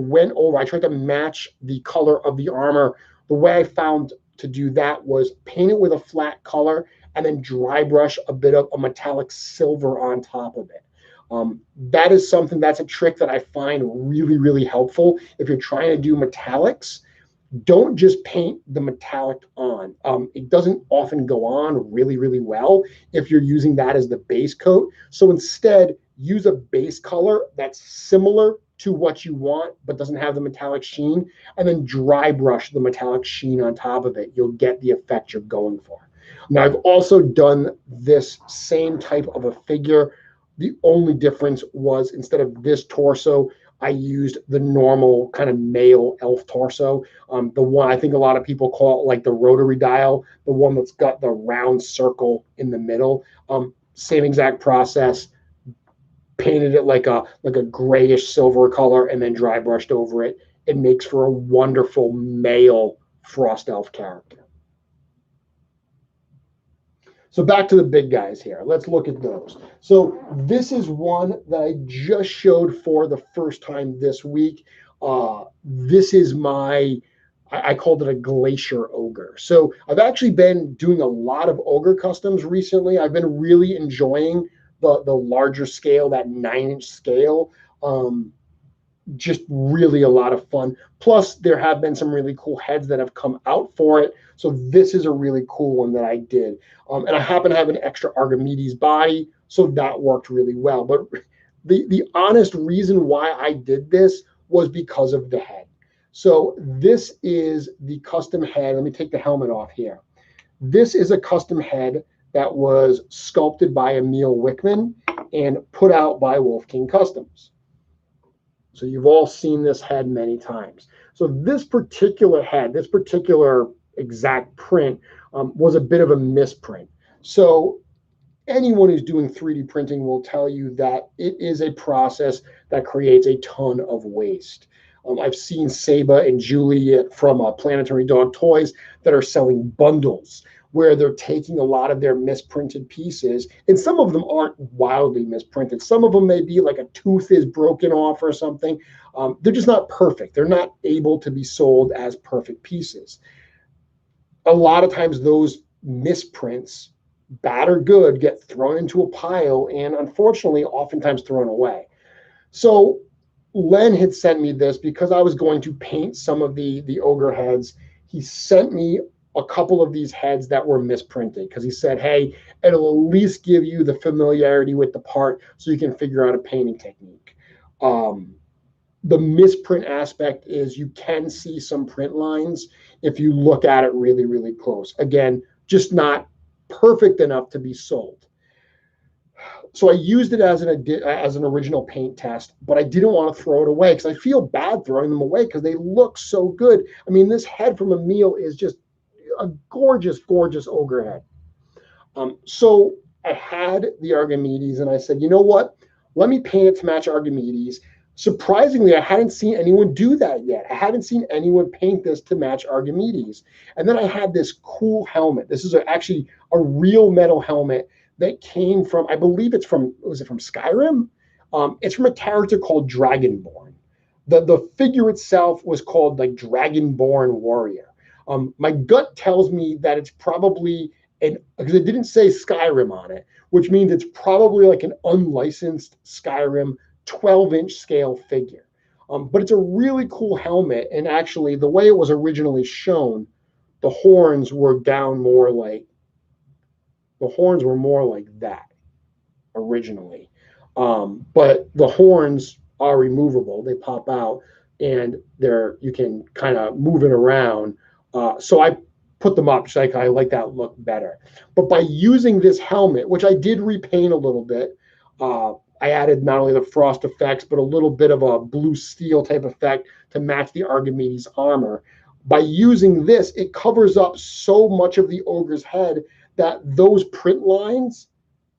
tried to match the color of the armor. The way I found to do that was paint it with a flat color and then dry brush a bit of a metallic silver on top of it. That's a trick that I find really, really helpful. If you're trying to do metallics, don't just paint the metallic on. It doesn't often go on really, really well if you're using that as the base coat. So instead, use a base color that's similar to what you want, but doesn't have the metallic sheen, and then dry brush the metallic sheen on top of it. You'll get the effect you're going for. Now, I've also done this same type of a figure. The only difference was instead of this torso, I used the normal kind of male elf torso. The one I think a lot of people call it like the rotary dial, the one that's got the round circle in the middle. Same exact process. Painted it like a grayish silver color and then dry brushed over it. It makes for a wonderful male frost elf character. So back to the big guys here. Let's look at those. So this is one that I just showed for the first time this week. This is I called it a glacier ogre. So I've actually been doing a lot of ogre customs recently. I've been really enjoying the larger scale, that 9-inch scale. Just really a lot of fun. Plus, there have been some really cool heads that have come out for it. So this is a really cool one that I did. And I happen to have an extra Archimedes body, so that worked really well. But the honest reason why I did this was because of the head. So this is the custom head. Let me take the helmet off here. This is a custom head that was sculpted by Emil Wickman and put out by Wolf King Customs. So you've all seen this head many times. So this particular head, this particular exact print was a bit of a misprint. So anyone who's doing 3D printing will tell you that it is a process that creates a ton of waste. I've seen Saba and Julie from Planetary Dog Toys that are selling bundles where they're taking a lot of their misprinted pieces, and some of them aren't wildly misprinted. Some of them may be like a tooth is broken off or something. They're just not perfect. They're not able to be sold as perfect pieces. A lot of times those misprints, bad or good, get thrown into a pile and unfortunately oftentimes thrown away. So Len had sent me this because I was going to paint some of the ogre heads. He sent me a couple of these heads that were misprinted because he said, hey, it'll at least give you the familiarity with the part so you can figure out a painting technique. The misprint aspect is you can see some print lines if you look at it really, really close. Again, just not perfect enough to be sold. So I used it as an original paint test, but I didn't want to throw it away because I feel bad throwing them away because they look so good. I mean, this head from Emil is just a gorgeous, gorgeous ogre head. So I had the Archimedes and I said, you know what? Let me paint it to match Archimedes. Surprisingly, I hadn't seen anyone do that yet. I hadn't seen anyone paint this to match Archimedes. And then I had this cool helmet. This is actually a real metal helmet that came from, I believe it's from, was it from Skyrim? It's from a character called Dragonborn. The figure itself was called like Dragonborn Warrior. My gut tells me that it's probably because it didn't say Skyrim on it, which means it's probably like an unlicensed Skyrim 12-inch scale figure. But it's a really cool helmet. And actually, the way it was originally shown, the horns were more like that originally. But the horns are removable. They pop out and you can kind of move it around. So I put them up. So I like that look better. But by using this helmet, which I did repaint a little bit, I added not only the frost effects, but a little bit of a blue steel type effect to match the Archimedes armor. By using this, it covers up so much of the ogre's head that those print lines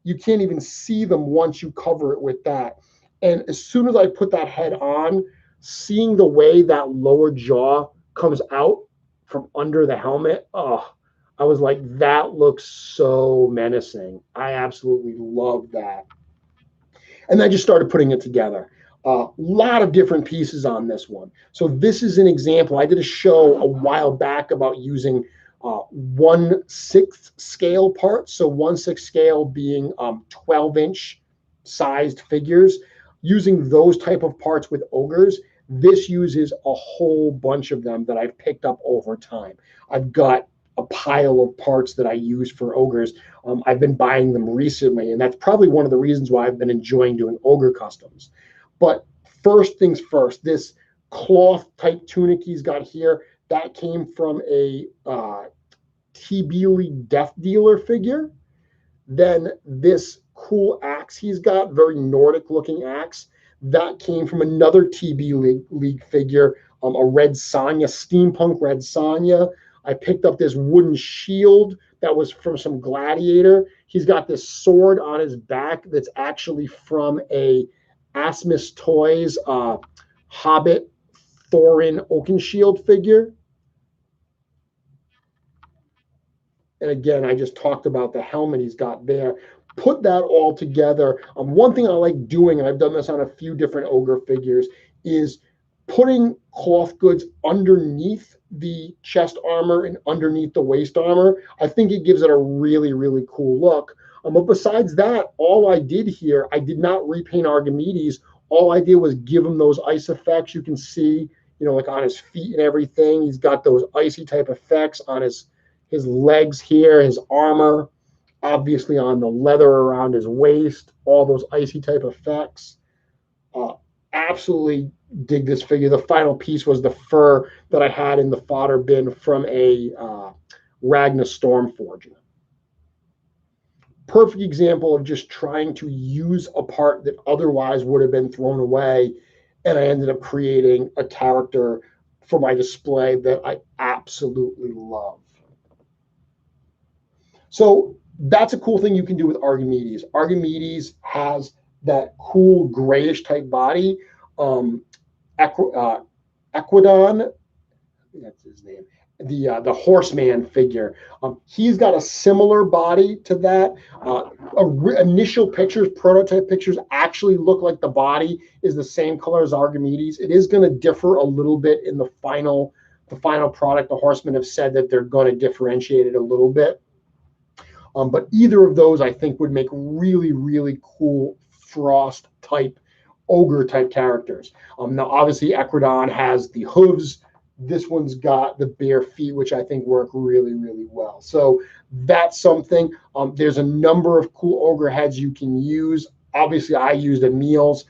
you can't even see them once you cover it with that. And as soon as I put that head on, seeing the way that lower jaw comes out from under the helmet, oh, I was like, that looks so menacing. I absolutely love that. And I just started putting it together. A lot of different pieces on this one. So this is an example. I did a show a while back about using 1/6 scale parts. So 1/6 scale being 12-inch sized figures. Using those type of parts with ogres, this uses a whole bunch of them that I've picked up over time. I've got a pile of parts that I use for ogres. I've been buying them recently, and that's probably one of the reasons why I've been enjoying doing ogre customs. But first things first, this cloth type tunic he's got here, that came from a TB Death Dealer figure. Then this cool axe he's got, very Nordic looking axe, that came from another TB League figure, a Red Sonja, steampunk Red Sonja. I picked up this wooden shield that was from some gladiator. He's got this sword on his back that's actually from a Asmus Toys Hobbit Thorin Oakenshield figure. And again, I just talked about the helmet he's got there. Put that all together. One thing I like doing, and I've done this on a few different ogre figures, is putting cloth goods underneath the chest armor and underneath the waist armor. I think it gives it a really, really cool look. But besides that, all I did here, I did not repaint Archimedes. All I did was give him those ice effects. You can see, like on his feet and everything, he's got those icy type effects on his legs here, his armor, obviously on the leather around his waist, all those icy type effects. Absolutely dig this figure. The final piece was the fur that I had in the fodder bin from a Ragna Stormforger. Perfect example of just trying to use a part that otherwise would have been thrown away, and I ended up creating a character for my display that I absolutely love. So that's a cool thing you can do with Archimedes. Archimedes has that cool grayish type body. Equidon, that's his name, the horseman figure. He's got a similar body to that. Initial pictures, prototype pictures, actually look like the body is the same color as Archimedes. It is going to differ a little bit in the final product. The horsemen have said that they're going to differentiate it a little bit. But either of those, I think, would make really, really cool Frost type, ogre type characters. Now, obviously, Equidon has the hooves. This one's got the bare feet, which I think work really, really well. So that's something. There's a number of cool ogre heads you can use. Obviously, I used Emil's.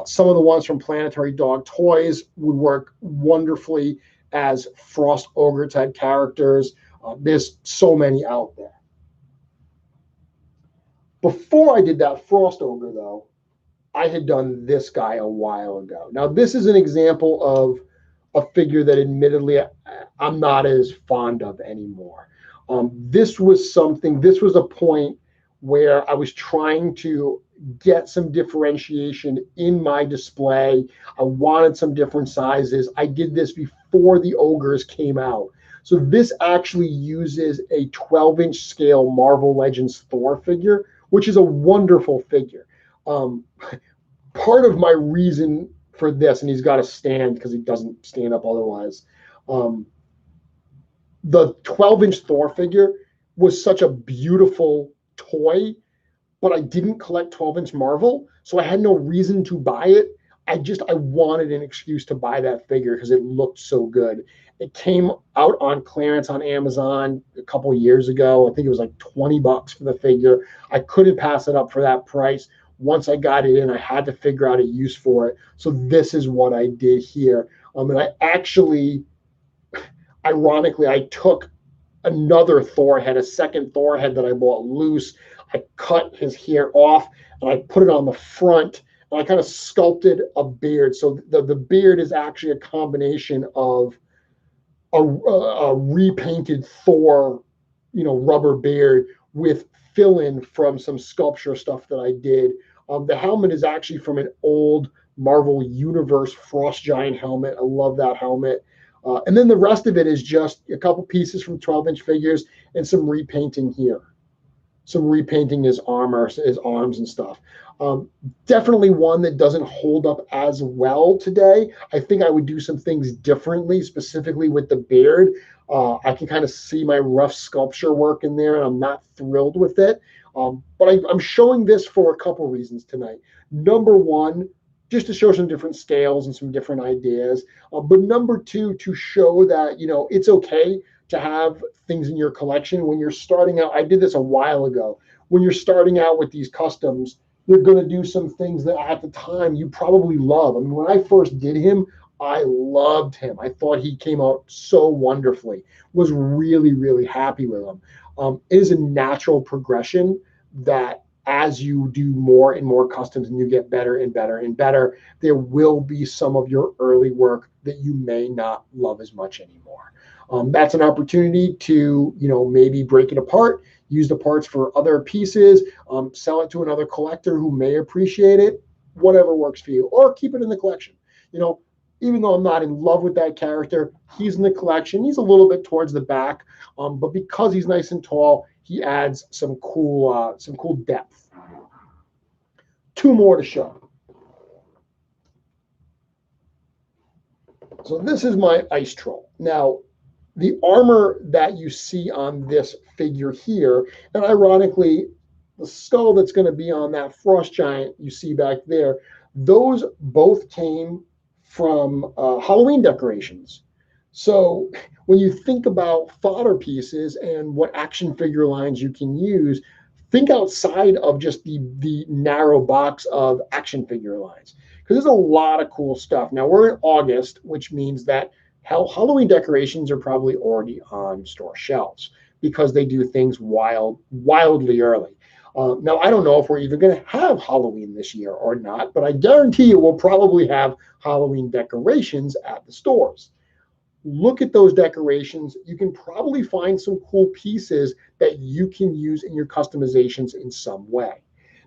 Some of the ones from Planetary Dog Toys would work wonderfully as Frost ogre type characters. There's so many out there. Before I did that Frost Ogre, though, I had done this guy a while ago. Now, this is an example of a figure that admittedly I'm not as fond of anymore. This was a point where I was trying to get some differentiation in my display. I wanted some different sizes. I did this before the Ogres came out. So this actually uses a 12-inch scale Marvel Legends Thor figure, which is a wonderful figure. Part of my reason for this, and he's got to stand because he doesn't stand up otherwise, the 12-inch Thor figure was such a beautiful toy, but I didn't collect 12-inch Marvel, so I had no reason to buy it. I wanted an excuse to buy that figure because it looked so good. It came out on clearance on Amazon a couple years ago. I think it was like $20 for the figure. I couldn't pass it up for that price. Once I got it in, I had to figure out a use for it. So this is what I did here. And I actually, ironically, I took another Thor head, a second Thor head that I bought loose. I cut his hair off and I put it on the front. And I kind of sculpted a beard. So the beard is actually a combination of a repainted Thor, rubber beard with fill-in from some sculpture stuff that I did. The helmet is actually from an old Marvel Universe Frost Giant helmet. I love that helmet. And then the rest of it is just a couple pieces from 12-inch figures and some repainting here. Some repainting his armor, his arms and stuff. Definitely one that doesn't hold up as well today. I think I would do some things differently, specifically with the beard. I can kind of see my rough sculpture work in there, and I'm not thrilled with it. But I'm showing this for a couple reasons tonight. Number one, just to show some different scales and some different ideas. But number two, to show that, it's okay to have things in your collection when you're starting out. I did this a while ago. When you're starting out with these customs, you're going to do some things that at the time you probably love. I mean, when I first did him, I loved him. I thought he came out so wonderfully. Was really, really happy with him. It is a natural progression that as you do more and more customs and you get better and better and better, there will be some of your early work that you may not love as much anymore. That's an opportunity to, maybe break it apart, use the parts for other pieces, sell it to another collector who may appreciate it, whatever works for you, or keep it in the collection. Even though I'm not in love with that character, he's in the collection. He's a little bit towards the back, but because he's nice and tall, he adds some cool depth. Two more to show. So this is my ice troll. Now, the armor that you see on this figure here, and ironically, the skull that's going to be on that frost giant you see back there, those both came from Halloween decorations. So when you think about fodder pieces and what action figure lines you can use, think outside of just the narrow box of action figure lines, because there's a lot of cool stuff. Now we're in August, which means that Halloween decorations are probably already on store shelves because they do things wildly early. Now, I don't know if we're even going to have Halloween this year or not, but I guarantee you we'll probably have Halloween decorations at the stores. Look at those decorations. You can probably find some cool pieces that you can use in your customizations in some way.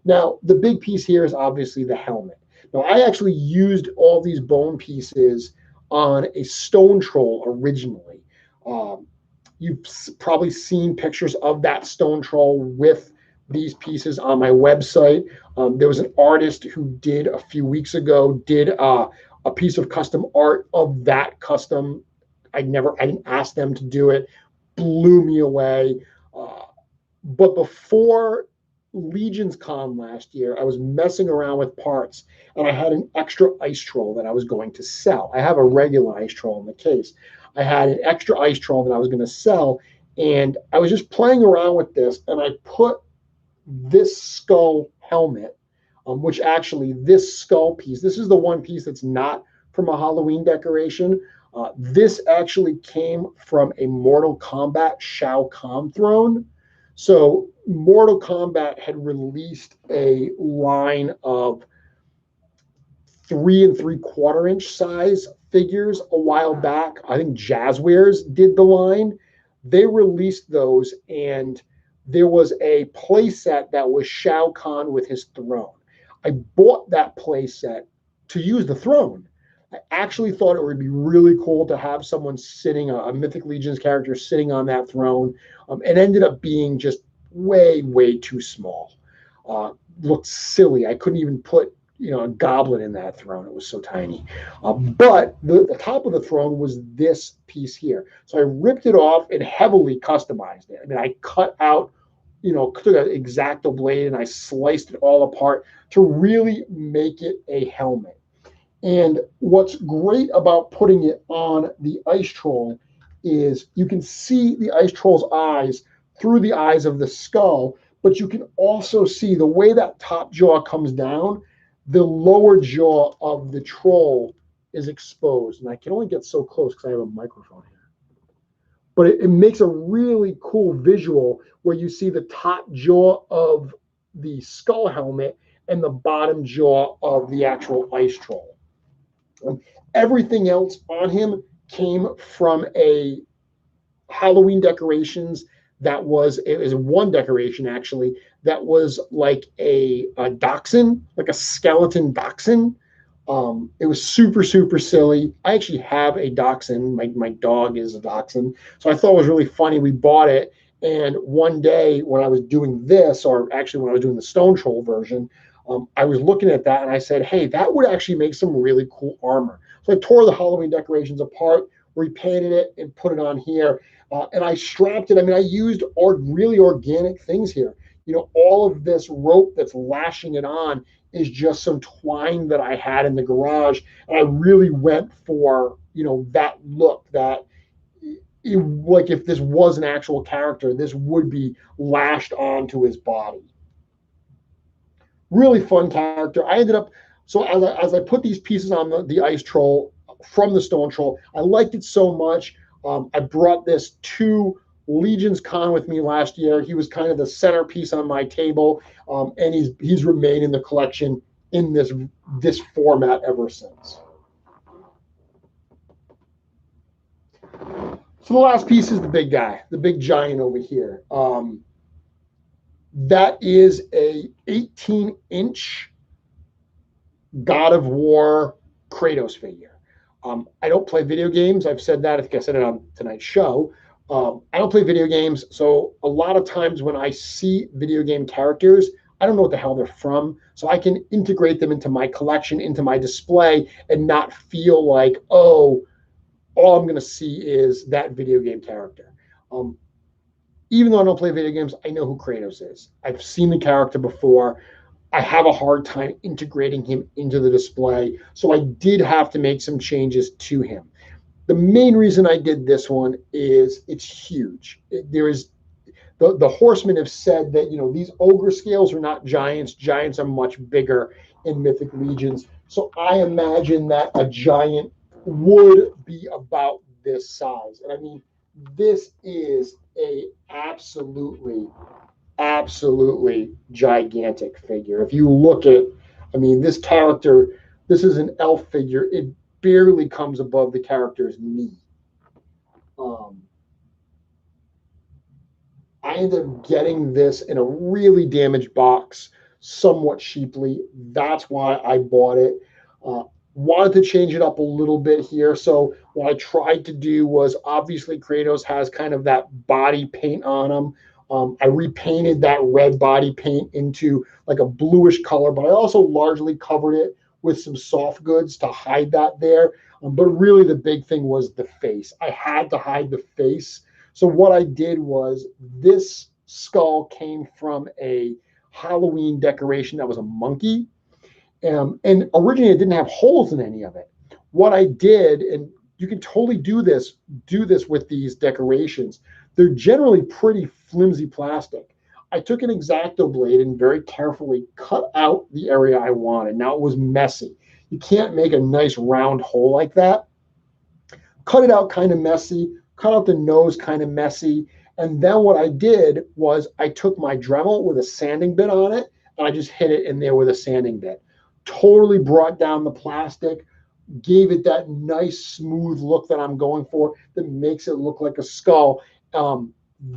Now, the big piece here is obviously the helmet. Now, I actually used all these bone pieces on a stone troll originally. You've probably seen pictures of that stone troll with these pieces on my website. There was an artist who did a few weeks ago, did a piece of custom art of that custom. I didn't ask them to do it. Blew me away. But before Legions Con last year, I was messing around with parts, and I had an extra ice troll that I was going to sell. I have a regular ice troll in the case. I had an extra ice troll that I was going to sell, and I was just playing around with this, and I put this skull helmet, which actually this skull piece, this is the one piece that's not from a Halloween decoration. This actually came from a Mortal Kombat Shao Kahn throne. So Mortal Kombat had released a line of 3 3/4-inch size figures a while back. I think Jazzwares did the line. They released those, and there was a play set that was Shao Kahn with his throne. I bought that play set to use the throne. I actually thought it would be really cool to have someone sitting, a Mythic Legions character sitting on that throne. It ended up being just way, way too small. Looked silly. I couldn't even put a goblin in that throne. It was so tiny. But the top of the throne was this piece here. So I ripped it off and heavily customized it. I mean, I cut out, took an X-Acto blade and I sliced it all apart to really make it a helmet. And what's great about putting it on the ice troll is you can see the ice troll's eyes through the eyes of the skull, but you can also see the way that top jaw comes down, the lower jaw of the troll is exposed. And I can only get so close because I have a microphone here. But it makes a really cool visual where you see the top jaw of the skull helmet and the bottom jaw of the actual ice troll. Everything else on him came from a Halloween decorations it was one decoration actually, that was like a dachshund, like a skeleton dachshund. It was super, super silly. I actually have a dachshund. My dog is a dachshund. So I thought it was really funny. We bought it. And one day when I was doing this, or actually when I was doing the Stone Troll version, I was looking at that and I said, hey, that would actually make some really cool armor. So I tore the Halloween decorations apart, repainted it, and put it on here. And I strapped it. I mean, I used really organic things here. All of this rope that's lashing it on is just some twine that I had in the garage. And I really went for, that look that like if this was an actual character, this would be lashed onto his body. Really fun character. I ended up, so as I put these pieces on the ice troll from the stone troll, I liked it so much. I brought this to Legions Con with me last year. He was kind of the centerpiece on my table, and he's remained in the collection in this format ever since. So the last piece is the big guy, the big giant over here. That is a 18-inch God of War Kratos figure. I don't play video games. I've said that. I think I said it on tonight's show. I don't play video games. So a lot of times when I see video game characters, I don't know what the hell they're from. So I can integrate them into my collection, into my display, and not feel like, oh, all I'm going to see is that video game character. Even though I don't play video games, I know who Kratos is. I've seen the character before. I have a hard time integrating him into the display. So I did have to make some changes to him. The main reason I did this one is it's huge. The horsemen have said that, these ogre scales are not giants. Giants are much bigger in Mythic Legions. So I imagine that a giant would be about this size. And I mean, this is a absolutely gigantic figure. If you look at, I mean, this character, this is an elf figure. It barely comes above the character's knee. I ended up getting this in a really damaged box, somewhat cheaply. That's why I bought it. Wanted to change it up a little bit here. So what I tried to do was, obviously Kratos has kind of that body paint on him. I repainted that red body paint into like a bluish color, but I also largely covered it with some soft goods to hide that there. But really the big thing was the face. I had to hide the face. So what I did was, this skull came from a Halloween decoration that was a monkey. And originally it didn't have holes in any of it. What I did, and you can totally do this with these decorations, they're generally pretty flimsy plastic. I took an X-Acto blade and very carefully cut out the area I wanted. Now it was messy. You can't make a nice round hole like that. Cut it out kind of messy, cut out the nose kind of messy. And then what I did was I took my Dremel with a sanding bit on it, and I just hit it in there with a sanding bit. Totally brought down the plastic, gave it that nice smooth look that I'm going for, that makes it look like a skull.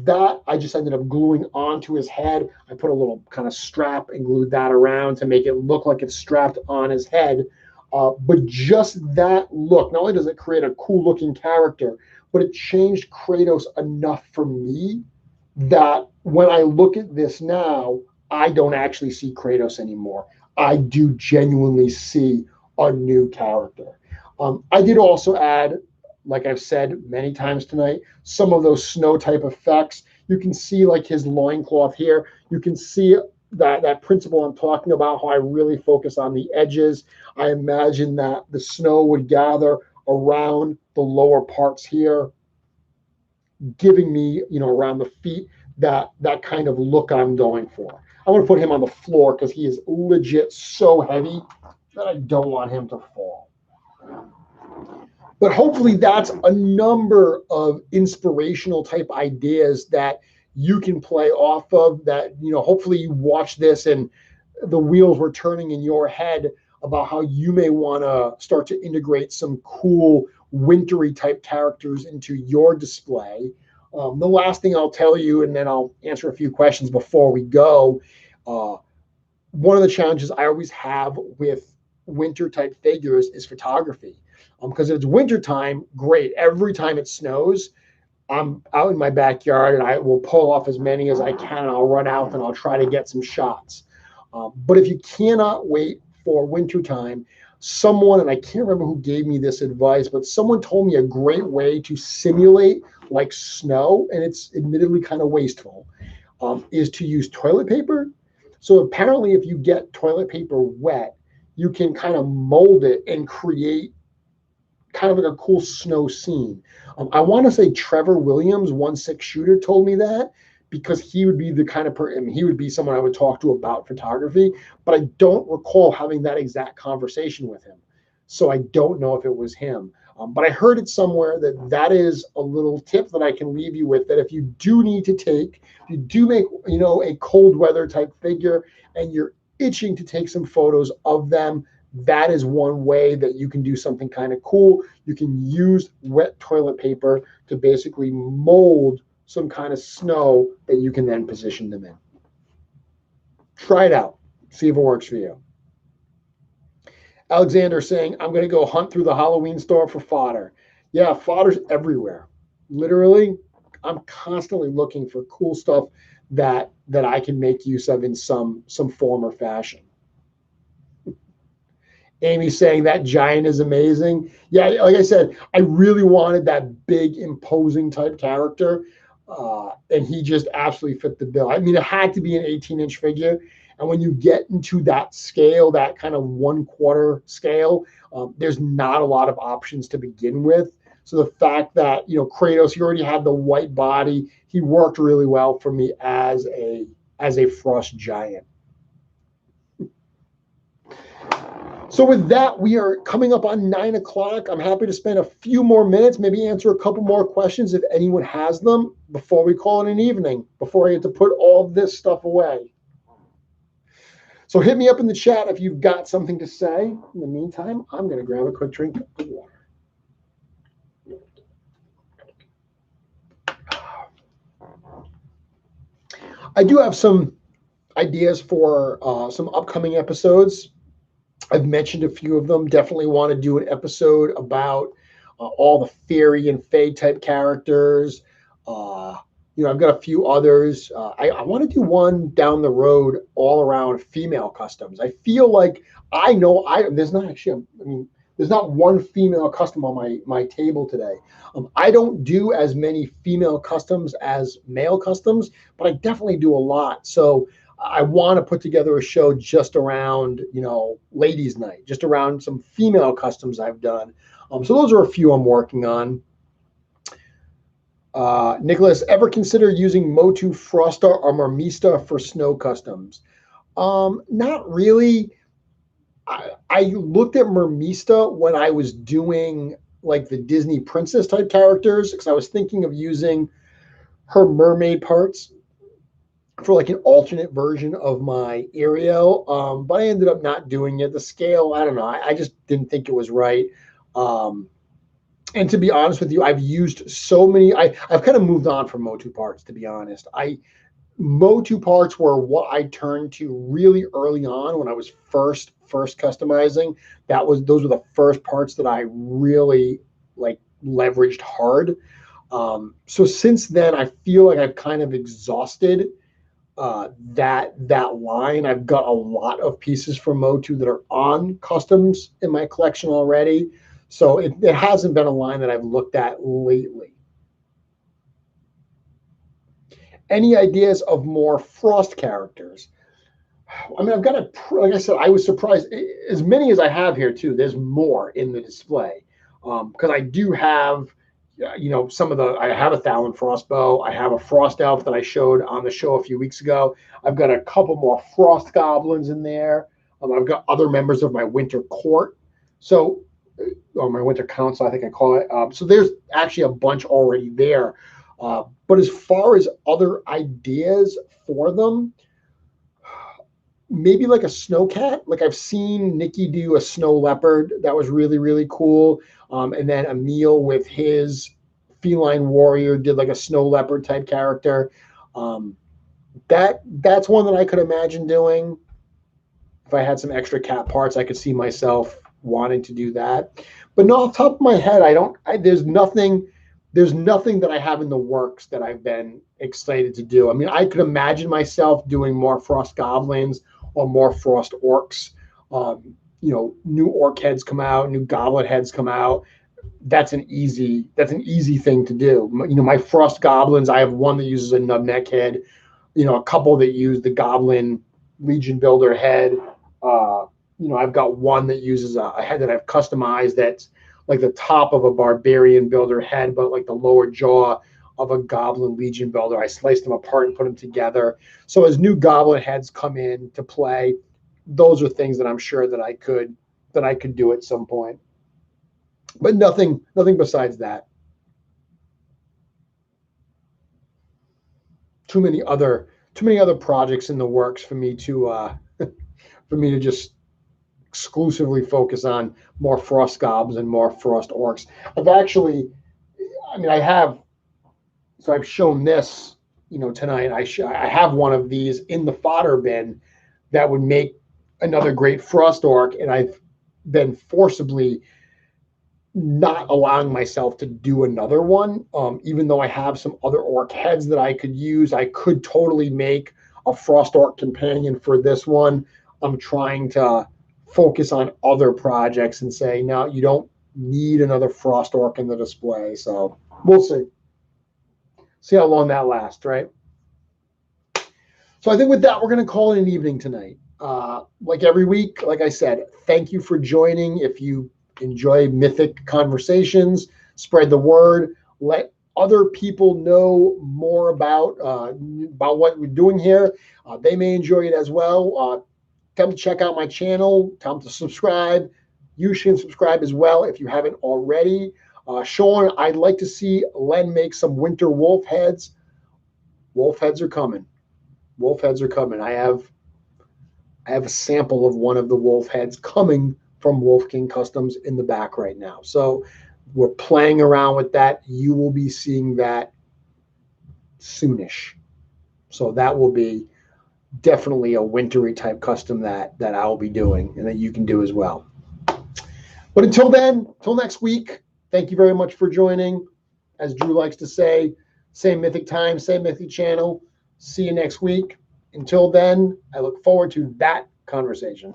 That I just ended up gluing onto his head. I put a little kind of strap and glued that around to make it look like it's strapped on his head. But just that look, not only does it create a cool looking character, but it changed Kratos enough for me that when I look at this now, I don't actually see Kratos anymore. I do genuinely see a new character. I did also add, like I've said many times tonight, some of those snow type effects. You can see like his loincloth here. You can see that principle I'm talking about, how I really focus on the edges. I imagine that the snow would gather around the lower parts here, giving me, around the feet, that kind of look I'm going for. I'm going to put him on the floor because he is legit so heavy that I don't want him to fall. But hopefully that's a number of inspirational type ideas that you can play off of, that, hopefully you watch this and the wheels were turning in your head about how you may want to start to integrate some cool wintry type characters into your display. The last thing I'll tell you, and then I'll answer a few questions before we go. One of the challenges I always have with winter type figures is photography. Because if it's winter time, great. Every time it snows, I'm out in my backyard and I will pull off as many as I can. And I'll run out and I'll try to get some shots. But if you cannot wait for winter time, someone, and I can't remember who gave me this advice, but someone told me a great way to simulate like snow, and it's admittedly kind of wasteful, is to use toilet paper. So apparently, if you get toilet paper wet, you can kind of mold it and create kind of like a cool snow scene. I want to say Trevor Williams, 1/6 shooter, told me that because he would be the kind of person, he would be someone I would talk to about photography, but I don't recall having that exact conversation with him. So I don't know if it was him. But I heard it somewhere that that is a little tip that I can leave you with, that if you do need to take, you do make, a cold weather type figure and you're itching to take some photos of them, that is one way that you can do something kind of cool. You can use wet toilet paper to basically mold some kind of snow that you can then position them in. Try it out. See if it works for you. Alexander saying, I'm going to go hunt through the Halloween store for fodder. Yeah, fodder's everywhere. Literally, I'm constantly looking for cool stuff that I can make use of in some form or fashion. Amy saying that giant is amazing. Yeah, like I said, I really wanted that big, imposing type character, and he just absolutely fit the bill. I mean, it had to be an 18-inch figure, and when you get into that scale, that kind of 1/4 scale, there's not a lot of options to begin with. So the fact that Kratos, he already had the white body, he worked really well for me as a frost giant. So with that, we are coming up on 9 o'clock. I'm happy to spend a few more minutes, maybe answer a couple more questions if anyone has them before we call it an evening, before I get to put all this stuff away. So hit me up in the chat if you've got something to say. In the meantime, I'm going to grab a quick drink of water. I do have some ideas for some upcoming episodes. I've mentioned a few of them. Definitely want to do an episode about all the fairy and fae type characters. I've got a few others. I want to do one down the road all around female customs. I feel like there's not one female custom on my table today. I don't do as many female customs as male customs, but I definitely do a lot. So I want to put together a show just around, ladies' night, just around some female customs I've done. So those are a few I'm working on. Nicholas, ever consider using Motu Frosta or Marmista for snow customs? Not really. I looked at Marmista when I was doing like the Disney princess type characters, because I was thinking of using her mermaid parts for like an alternate version of my Ariel, but I ended up not doing it. The scale, I don't know. I just didn't think it was right. And to be honest with you, I've used so many. I've kind of moved on from Motu parts, to be honest. Motu parts were what I turned to really early on when I was first customizing. Those were the first parts that I really like leveraged hard. So since then, I feel like I've kind of exhausted that line. I've got a lot of pieces from Motu that are on customs in my collection already. So it hasn't been a line that I've looked at lately. Any ideas of more Frost characters? I mean, I've got like I said, I was surprised. As many as I have here too, there's more in the display. Because I do have, I have a Thalon Frostbow. I have a Frost Elf that I showed on the show a few weeks ago. I've got a couple more Frost Goblins in there. I've got other members of my Winter Court. So, or my Winter Council, I think I call it. So there's actually a bunch already there. But as far as other ideas for them, maybe like a snowcat. Like I've seen Nikki do a snow leopard. That was really, really cool. And then Emil with his feline warrior, did like a snow leopard type character. That's one that I could imagine doing. If I had some extra cat parts, I could see myself wanting to do that. But no, off the top of my head, there's nothing that I have in the works that I've been excited to do. I mean, I could imagine myself doing more frost goblins or more frost orcs. New orc heads come out, new goblin heads come out. That's an easy thing to do. My frost goblins, I have one that uses a nubneck head, a couple that use the goblin legion builder head. I've got one that uses a head that I've customized that's like the top of a barbarian builder head, but like the lower jaw of a goblin legion builder. I sliced them apart and put them together. So as new goblin heads come in to play, those are things that I'm sure that I could do at some point. But nothing besides that. Too many other projects in the works for me to just exclusively focus on more frost gobs and more frost orcs. I've shown this, tonight. I have one of these in the fodder bin that would make another great frost orc, and I've been forcibly not allowing myself to do another one. Even though I have some other orc heads that I could use, I could totally make a frost orc companion for this one. I'm trying to focus on other projects and say, no, you don't need another frost orc in the display. So we'll see how long that lasts, right? So I think with that, we're going to call it an evening tonight. Like every week, like I said, thank you for joining. If you enjoy Mythic conversations, spread the word, let other people know more about what we're doing here. They may enjoy it as well. Tell them to check out my channel. Tell them to subscribe. You should subscribe as well if you haven't already. Sean, I'd like to see Len make some winter wolf heads. Wolf heads are coming. I have a sample of one of the wolf heads coming from Wolf King Customs in the back right now. So we're playing around with that. You will be seeing that soonish. So that will be definitely a wintry type custom that I'll be doing and that you can do as well. But until then, till next week, thank you very much for joining. As Drew likes to say, same Mythic time, same Mythic channel. See you next week. Until then, I look forward to that conversation.